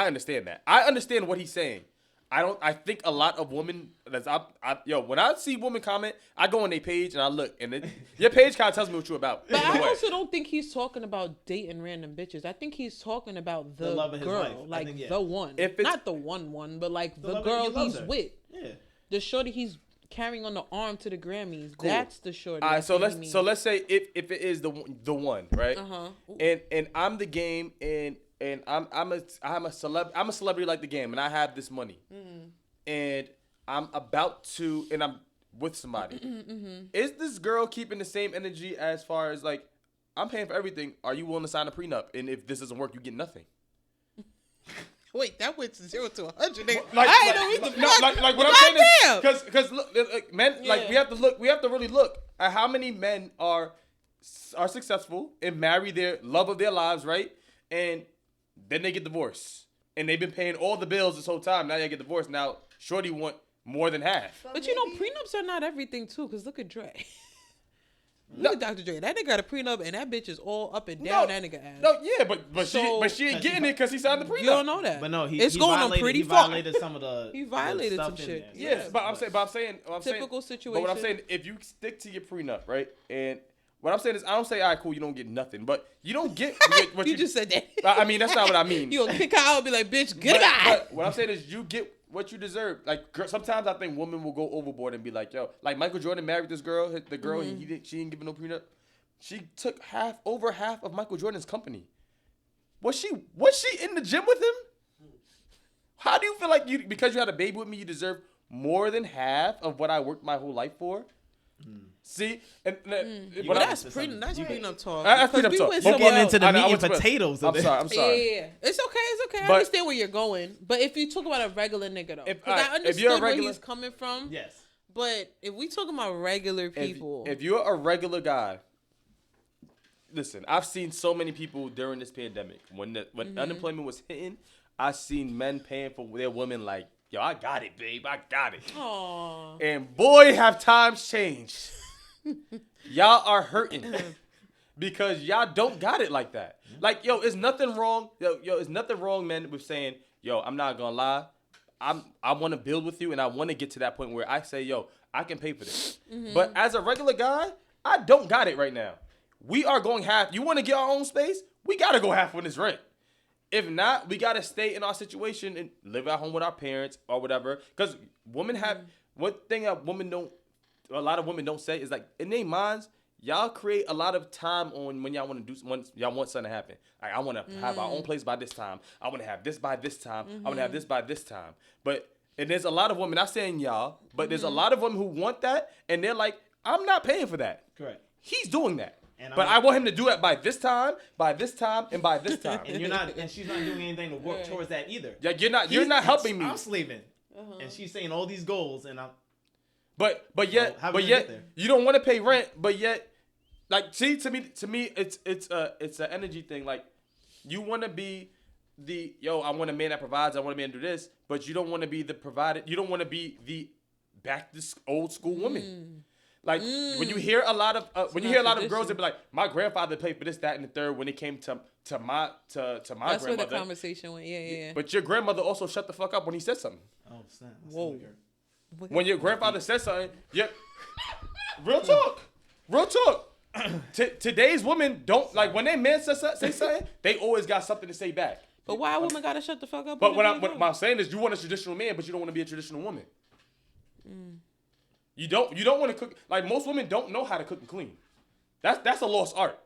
understand that. I understand what he's saying. I think a lot of women when I see women comment, I go on their page and I look, and your page kind of tells me what you're about. But I also don't think he's talking about dating random bitches. I think he's talking about the love of his girl, life. Like the one, not the one, but like the girl he's with. Yeah, the shorty he's carrying on the arm to the Grammys. Cool. That's the shorty. All right, so let's say if it is the one, right? And I'm the game, and I'm a celebrity like the game, and I have this money, and I'm about to, and I'm with somebody. Is this girl keeping the same energy as far as like, I'm paying for everything? Are you willing to sign a prenup? And if this doesn't work, you get nothing. Wait, that went to 0 to 100. Like what I'm saying is, because look, men, like we have to really look at how many men are successful and marry their love of their lives, right? And then they get divorced, and they've been paying all the bills this whole time. Now they get divorced. Now shorty want more than half. But you know, prenups are not everything too. Cause look at Dre. Look at Dr. Dre. That nigga got a prenup, and that bitch is all up and down that nigga ass. No, yeah, but she ain't getting it because he signed the prenup. You don't know that. But no, it's going on pretty far. He violated some of the. He violated some shit. Yes, but I'm saying typical situation. But what I'm saying, if you stick to your prenup, right, and what I'm saying is, I don't say, all right, cool, you don't get nothing, but you don't get what you just said that. I mean, that's not what I mean. You'll kick her out and be like, bitch, good guy. But what I'm saying is, you get what you deserve. Like, sometimes I think women will go overboard and be like, yo, like Michael Jordan married this girl, the girl, and she didn't give him no prenup. She took over half of Michael Jordan's company. Was she in the gym with him? How do you feel like because you had a baby with me, you deserve more than half of what I worked my whole life for? See, and that's prenup talk. That's prenup talk. We're getting into the meat and potatoes. I'm sorry. Yeah. It's okay. I understand where you're going, but if you talk about a regular nigga though, because I understood where he's coming from. Yes. But if we talking about regular people, if you're a regular guy, listen, I've seen so many people during this pandemic when unemployment was hitting. I've seen men paying for their women like, yo, I got it, babe. I got it. Aww. And boy, have times changed. Y'all are hurting because y'all don't got it like that. Like, yo, it's nothing wrong. It's nothing wrong, man, with saying, yo, I'm not gonna lie. I want to build with you, and I want to get to that point where I say, yo, I can pay for this. But as a regular guy, I don't got it right now. We are going half. You want to get our own space? We gotta go half on this rent. If not, we gotta stay in our situation and live at home with our parents or whatever. Because women have one thing a lot of women don't say is, like, in their minds, y'all create a lot of time on when y'all want to do, when y'all want something to happen. Like, I want to have our own place by this time. I want to have this by this time. I want to have this by this time. And there's a lot of women, not saying y'all, but there's a lot of women who want that, and they're like, I'm not paying for that. Correct. He's doing that. But I want him to do it by this time, and by this time. And she's not doing anything to work towards that either. Yeah, you're not helping me. I'm slaving. And she's saying all these goals, and I'm. But yet you don't want to pay rent. But yet, like, see, to me, it's an energy thing. Like, you want to be I want a man that provides. I want a man to do this. But you don't want to be the provider. You don't want to be the back to old school woman. Like, when you hear a lot of girls that be like, my grandfather paid for this, that, and the third when it came to my that's grandmother. That's where the conversation went. Yeah. But your grandmother also shut the fuck up when he said something. Oh, snap. Whoa. When your grandfather says something, real talk. Today's women don't, like, when their man say something, they always got something to say back. But why a woman gotta shut the fuck up? But what I'm saying is, you want a traditional man, but you don't want to be a traditional woman. You don't want to cook. Like, most women don't know how to cook and clean. That's a lost art.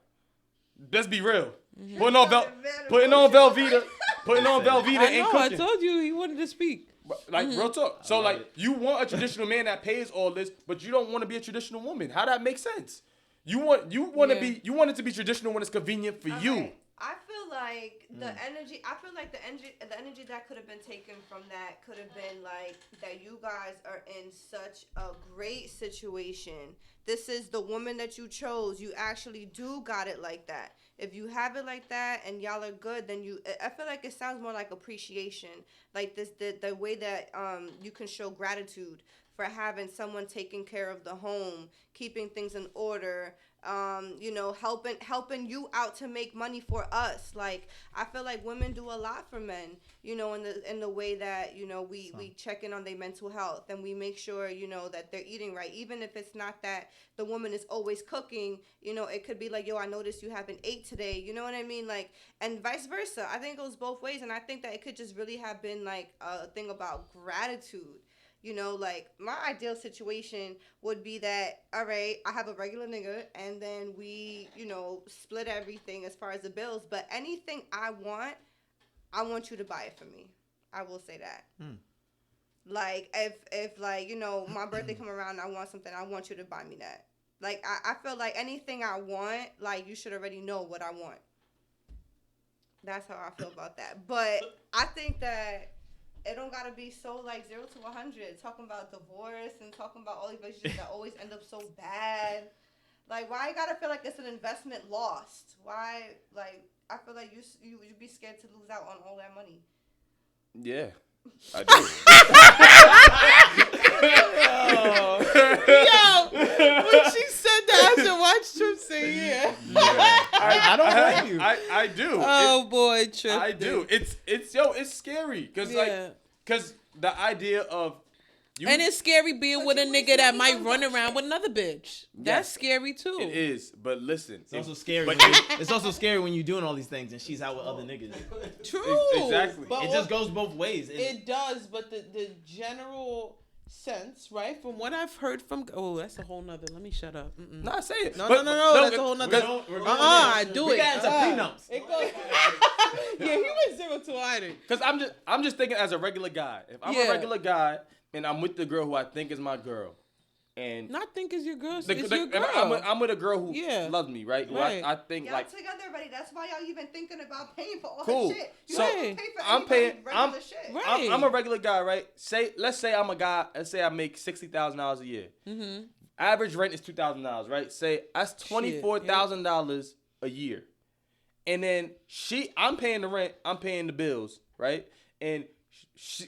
Let's be real. Putting on Velveeta and cooking. I told you he wanted to speak. Like, real talk. So, like, you want a traditional man that pays all this, but you don't want to be a traditional woman. How that make sense? You want it to be traditional when it's convenient for you. I feel like the energy that could have been taken from that could have been like that you guys are in such a great situation. This is the woman that you chose. You actually do got it like that. If you have it like that and y'all are good, then I feel like it sounds more like appreciation. Like the way that you can show gratitude for having someone taking care of the home, keeping things in order, helping you out to make money for us. Like, I feel like women do a lot for men, in the way that, we check in on their mental health and we make sure, that they're eating right. Even if it's not that the woman is always cooking, it could be like, yo, I noticed you haven't ate today. You know what I mean? Like, and vice versa. I think it goes both ways. And I think that it could just really have been like a thing about gratitude. Like, my ideal situation would be that, all right, I have a regular nigga, and then we, split everything as far as the bills. But anything I want you to buy it for me. I will say that. Like, if like, my birthday come around and I want something, I want you to buy me that. Like, I feel like anything I want, like, you should already know what I want. That's how I feel about that. But I think that it don't gotta be so like 0 to 100. Talking about divorce and talking about all these relationships that always end up so bad. Like, why you gotta feel like it's an investment lost? Why, like, I feel like you'd be scared to lose out on all that money. Yeah, I do. Yo, when she said that, should watch Trip say yeah. I don't blame you. I do. Oh boy, Trip. I do. It's scary because because the idea of you, and it's scary being with a nigga that might run around with another bitch. That's scary too. It is, but listen, it's also scary. It's also scary when you're doing all these things and she's out with other niggas. True. Exactly. But It just goes both ways. It does, but the general sense, right? From what I've heard from that's a whole nother. Let me shut up. Nah, say it. No, that's a whole nother. I do it. We got into prenups. It goes. Yeah, he went 0 to 100. Because I'm just thinking as a regular guy. If I'm a regular guy and I'm with the girl who I think is my girl, and not think is your girl, it's your girl. I'm with a girl who loves me, right? Who I think y'all like together already. That's why y'all even thinking about paying for all cool. that shit. You So have to pay for I'm paying. regular shit. Right. I'm a regular guy, right? Let's say I'm a guy. Let's say I make $60,000 a year. Mm-hmm. Average rent is $2,000, right? Say that's $24,000 a year, and then I'm paying the rent. I'm paying the bills, right? And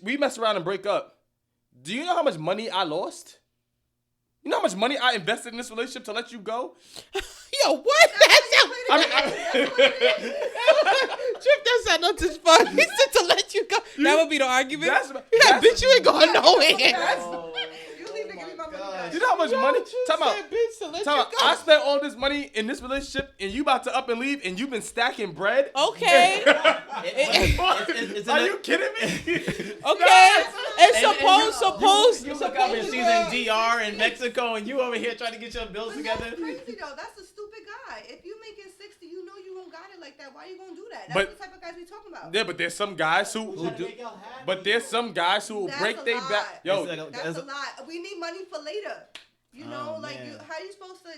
we mess around and break up. Do you know how much money I lost? You know how much money I invested in this relationship to let you go? Yo, what? Trip, that's not nothing fun. He said to let you go. That would be the argument. Bitch, you ain't going nowhere. You leave and give me my money back. You know how much money? I spent all this money in this relationship, and you about to up and leave, and you've been stacking bread. Okay. Are you kidding me? Okay. And suppose you look up and she's in DR in Mexico, and you over here trying to get your bills together. That's crazy though. That's a stupid guy. If you making 60, you know you don't got it like that. Why you gonna do that? That's the type of guys we talking about. Yeah, but there's some guys who do. But there's some guys who will break their back. Yo, that's a lot. We need money for later. You know, how you supposed to,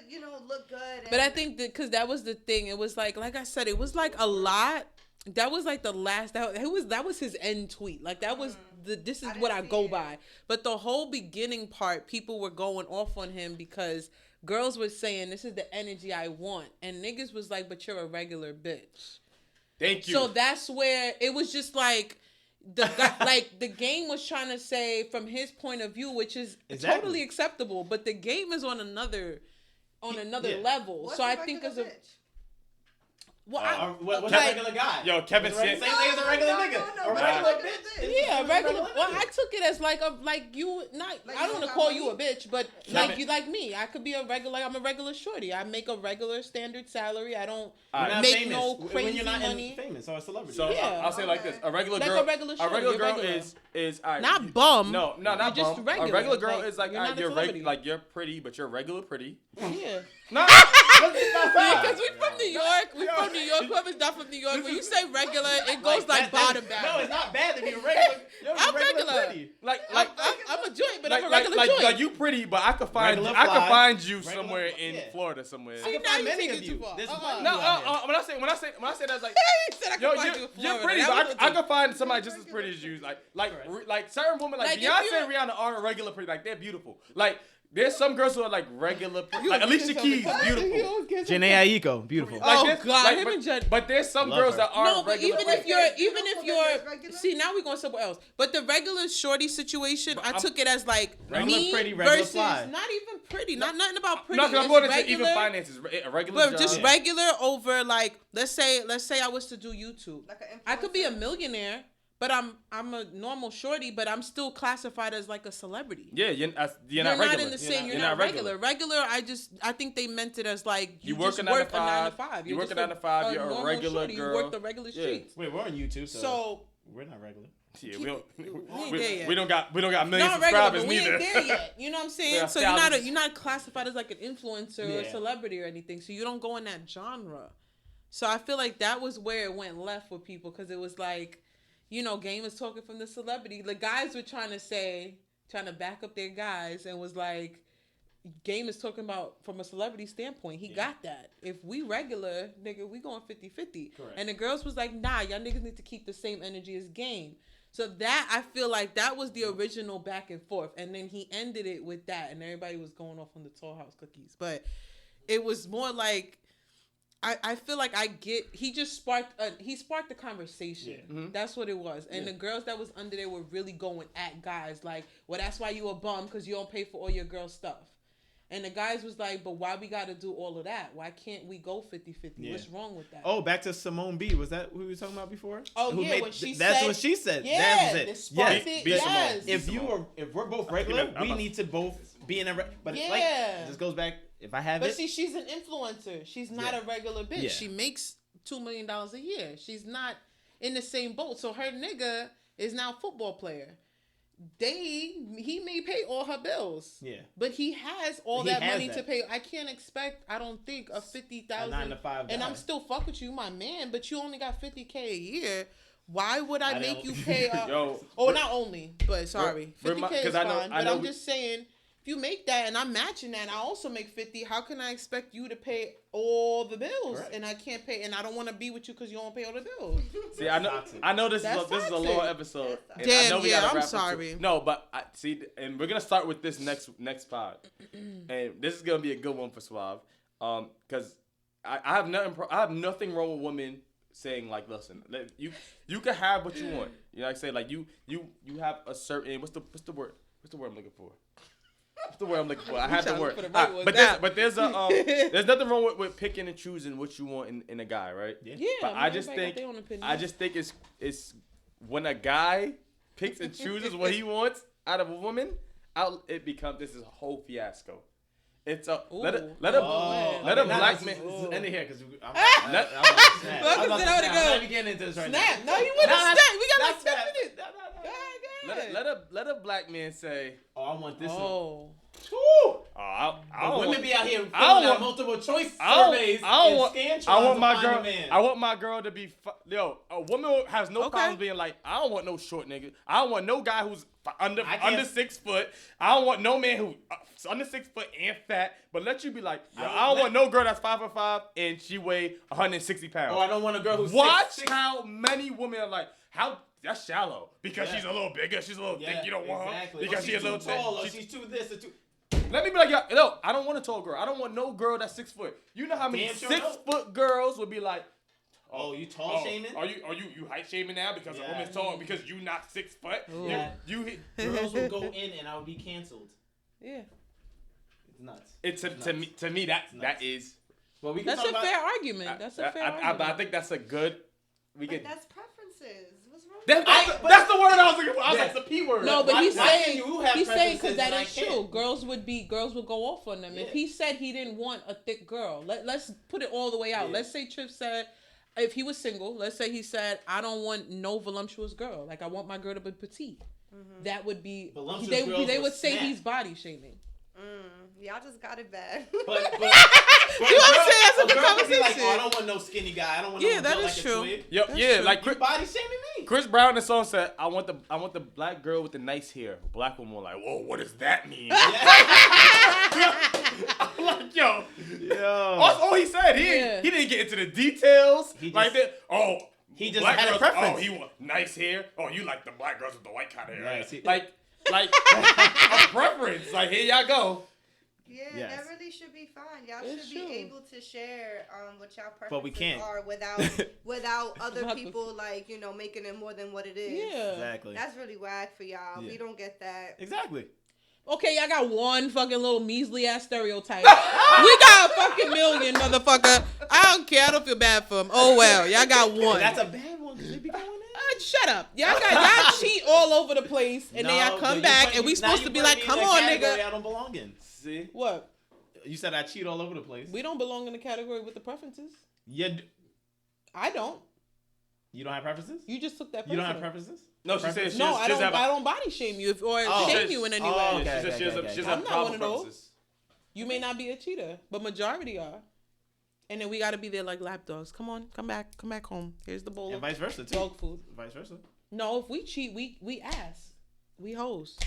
look good? But I think because that was the thing. It was like I said, it was like a lot. That was like the last. That was his end tweet. Like that was this is what I go by. But the whole beginning part, people were going off on him because girls were saying this is the energy I want, and niggas was like, but you're a regular bitch. Thank you. So that's where it was just like. The game was trying to say from his point of view, which is totally acceptable, but the game is on another level. What's so I think as a what's a regular guy? Yo, Kevin said same thing as a regular nigga. A regular bitch. Yeah, regular. Well, I took it as you not. I don't want to call you a bitch, but you like me. I could be a regular. I'm a regular shorty. I make a regular standard salary. I don't make no crazy when you're not money. Famous or a celebrity. So I'll say it like this: a regular girl, a regular girl is not bum. No, not just bum. regular. A regular girl is like you're you're pretty, but you're regular pretty. Yeah. No, because we from New York. We from New York. Whoever's not from New York, when you say regular, it goes like bottom down. No, it's not bad to be regular. I'm regular. Pretty. I'm a joint, but I'm a regular joint. Like you pretty, but I could find you somewhere in Florida somewhere. See, now you take it too far. When I say that's like, yo, you're pretty, but I could find somebody just as pretty as you. Like certain women, like Beyonce and Rihanna aren't regular pretty. Like they're beautiful. Like. There's some girls who are like regular, like Alicia Keys, beautiful. Janae Aiko, beautiful. But there's some girls that aren't regular. Even if you're, see, now we're going somewhere else. But the regular shorty situation, I took it as like me pretty, regular versus fly. Not even pretty, nothing about pretty. No, because I'm going into even finances, a regular job. Just regular over like, let's say I was to do YouTube. I could be a millionaire. But I'm a normal shorty, but I'm still classified as like a celebrity. Yeah, you're not not in the same. You're not regular. Regular, I think they meant it as like you work just a 9 work to 5. a 9 to 5. You work a 9 to 5. You're a regular shorty. girl. You work the regular streets. Wait, we're on YouTube, so we're not regular. Yeah, we don't got million subscribers we neither. ain't there yet. You know what I'm saying? So you're not classified as like an influencer or a celebrity or anything. So you don't go in that genre. So I feel like that was where it went left with people because it was like. Game was talking from the celebrity. The guys were trying to back up their guys and was like, Game is talking about from a celebrity standpoint. He got that. If we regular, nigga, we going 50-50. And the girls was like, nah, y'all niggas need to keep the same energy as Game. So that, I feel like that was the original back and forth. And then he ended it with that. And everybody was going off on the Tall House cookies. But it was more like, I feel like he just sparked the conversation. Yeah. Mm-hmm. That's what it was. And the girls that was under there were really going at guys like, well, that's why you a bum because you don't pay for all your girl stuff. And the guys was like, but why we got to do all of that? Why can't we go 50-50? Yeah. What's wrong with that? Oh, back to Simone B. Was that who we were talking about before? Oh, Who yeah, when she that's said- what she said. Yeah, that was the it. spark Yes. it, yes. If we're both regular, we need to both be in a. But Yeah. like, it just goes back. If I have But it, see, she's an influencer. She's not Yeah. a regular bitch. Yeah. She makes $2 million a year. She's not in the same boat. So her nigga is now a football player. He may pay all her bills. Yeah. But he has all He that has money that. to pay. I can't expect, I don't think, a 50,000. 9 to 5 And guy. I'm still fuck with you, my man, but you only got 50K a year. Why would I I make don't- you pay Yo, not only, but sorry. 50K is 'cause fine. I But know I'm just saying, if you make that and I'm matching that and I also make 50, how can I expect you to pay all the bills? Correct. And I can't pay, and I don't want to be with you because you don't pay all the bills. See, I know this is That's this is a toxic. long episode. That's And I Damn, know we yeah, gotta I'm wrap up sorry. soon. No, but I see, and we're gonna start with this next pod, and this is gonna be a good one for Suave, because I have nothing wrong with women saying like, listen, you can have what you want. You know, like I say, like you have a certain what's the word I'm looking for. What's the word I'm looking for? I have the trying to word. look for the right word But now. there's there's nothing wrong with picking and choosing what you want in a guy, right? Yeah. Yeah, But I just everybody got think their own opinion. it's when a guy picks and chooses what he wants out of a woman, it becomes this is a whole fiasco. It's a let a black man. End it here because I'm Let- Welcome to the not even getting into this right Snap. now. No, you wouldn't Nah, snap. We got nah, like 10 snap. minutes. Nah, Go ahead. let a black man say, Oh, I want this one. Oh. "Oh, I But don't women want, be out here filling I don't out want- multiple choice I don't- surveys I don't and want- scantrons I want to my find girl. a man. I want my girl to be a woman has no Okay. problems being like, I don't want no short nigga. I don't want no guy who's under I can't- 6 foot. I don't want no man who under 6 foot and fat. But let you be like, yo, I don't let- want no girl that's 5'5" and she weigh 160 pounds. Oh, I don't want a girl who's Watch 6'6". how many women are like, how that's shallow because Yeah. she's a little bigger, she's a little Yeah, thick. You don't want exactly. her because Or she's a little too tall, or thick. she's too this or too. Let me be like, yo, no, I don't want a tall girl. I don't want no girl that's 6 foot. You know how many Damn sure 6-foot girls would be like, Oh, you tall shaming? Are you height shaming now because a Yeah. woman's tall because you not 6 foot? Yeah. You hit. Girls would go in and I would be canceled. Yeah. It's nuts. It's It's to nuts. me that nuts. is. Well, we can That's talk a about. fair argument. That's a fair argument. I think that's a good. We But get. that's preferences. What's wrong with That's the word I was looking for. I was Yeah. like the P word. No, but Why- he's why saying can you have he's saying because preferences that and I is true. can't? Girls would go off on them. If Yeah. he said he didn't want a thick girl, let's put it all the way out. Yeah. Let's say Chip said if he was single, let's say he said I don't want no voluptuous girl. Like I want my girl to be petite. That would be Voluptuous they girls would would say snap. he's body shaming. Y'all just got it bad. But You know what I'm saying? That's a good Like, conversation. oh, I don't want no skinny guy. I don't want Yeah, no that built is like true. a twig. Yo, That's yeah, true. like You body shaming me. Chris Brown in the song said, I want the black girl with the nice hair. Black woman like, whoa, what does that mean? I'm like, yo. All he said, Yeah. he didn't get into the details. He like just- that. Oh, he just black had a girls, preference. Oh, he want nice hair. Oh, you like the black girls with the white kind of hair. Yeah, Right? see- Like a preference. Like here y'all go. Yeah, Yes. that really should be fine. Y'all It's should true. be able to share what y'all preferences But we can't. are without other About the- people like making it more than what it is. Yeah. Exactly. That's really whack for y'all. Yeah. We don't get that. Exactly. Okay, y'all got one fucking little measly ass stereotype. We got a fucking million, motherfucker. I don't care. I don't feel bad for him. Oh well, y'all got one. That's a bad one because they be going in. Shut up. Y'all cheat all over the place, and then y'all come back, and we supposed to be like, come on, nigga. I don't belong in. See? What? You said I cheat all over the place. We don't belong in the category with the preferences. I don't. You don't have preferences? You just took that. You don't have personal. preferences? No, she said she No, doesn't I don't. have a- I don't body shame you or Oh. shame you in any Oh, way. okay. Yeah, she said she doesn't okay. have I'm not problem one of those. preferences. You may not be a cheater, but majority are. And then we got to be there like lap dogs. Come on, come back home. Here's the bowl And of vice versa, too. dog food. Vice versa. No, if we cheat, we ass. We hoes.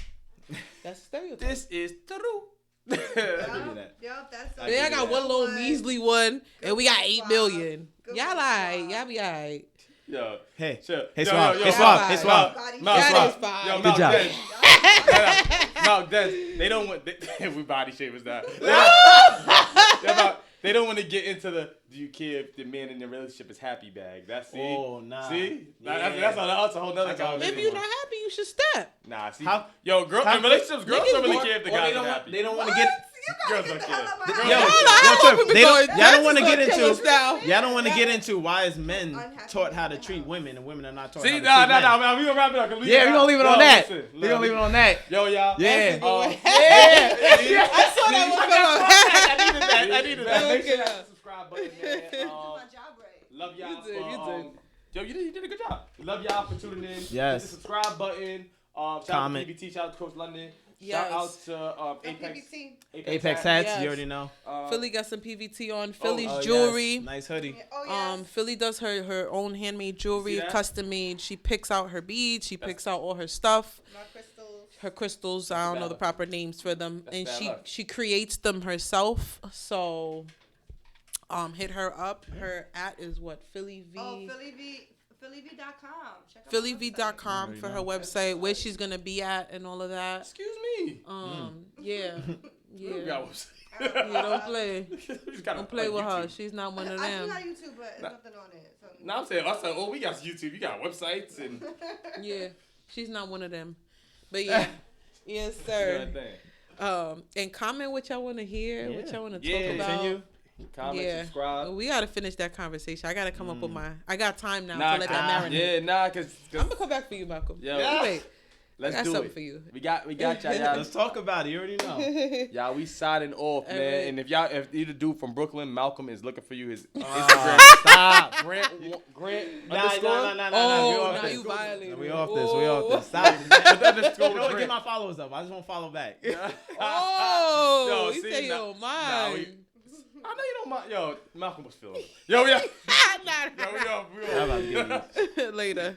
That's a stereotype. This is true. I can do that. Yup, that's. I Then I can got do one little Good measly one, and we got 8 Good million. Good Y'all one, alright. Swab. Y'all be alright. Yo. Hey. Chill. Hey, Yo, Swab. yo, yo, Hey, Swab. Swab. Hey, Y'all Swab. Body Mouth That Swab. is fine. Yo, Good Mouth job. Des. Mouth Des. They don't want. We body shamers now. They don't want to get into the. Do you care if the man in the relationship is happy bag? That's see. Oh, nah. See, Yeah. that's a whole nother I got it. conversation. If you're not happy, you should step. Nah, see. How- Yo, girl, how- in relationships, girls niggas don't really want- care if the Or guys they are don't want, happy. they don't want to get. Girls don't care. Y'all don't want to get into. Y'all don't want to get into why is men taught how to treat women and women are not taught how to treat men. No. We gonna wrap it up. Yeah, we gonna leave it on that. We gonna leave it on that. Yo, y'all. Yeah. I saw that one. I needed that. Make sure you hit the subscribe button, man. Love y'all. You did. Yo, you did a good job. Love y'all for tuning in. Yes. Hit the subscribe button. Shout Comment. out to PBT. Shout out to Coach London. Yes. Shout out to Apex hats, Yes. you already know. Phylli got some PVT on. Phylli's Yes. jewelry. Nice hoodie. Phylli does her own handmade jewelry, custom made. She picks out her beads. She picks out all her stuff. My crystals. Her crystals. I don't know the proper names for them, and bad luck. she creates them herself. So, hit her up. Her is what? Phylli V. PhilliV.com. Check out PhilliV.com for her website, where she's gonna be at and all of that. Excuse me. Yeah. You got website. Yeah, don't play. Don't play with her. YouTube. She's not one of I do them. got YouTube, but there's nothing on it. So. No, I'm saying, we got YouTube. You got websites and. Yeah, she's not one of them. But yeah, yes, sir. Good thing. And comment what y'all want to hear, what y'all want to talk about. Continue. Comment, subscribe. We gotta finish that conversation. I gotta come up with I got time now Nah, to let that marinate. Yeah, cause I'm gonna come back for you, Malcolm. Yeah. Wait. Let's I got do something it. for you. We got y'all. Let's talk about it. You already know. Y'all, we signing off, man. right. And if either dude from Brooklyn, Malcolm, is looking for you, his Instagram. Stop. Grant Nah, underscore. Oh, now you violated. We off this. Stop. Get my followers up. I just want to follow back. Oh, Yo, you see, say yo mine. I know you don't mind. Yo, Malcolm was feeling it. Yo, yeah. Nah. Yo, we off. How about these? Later.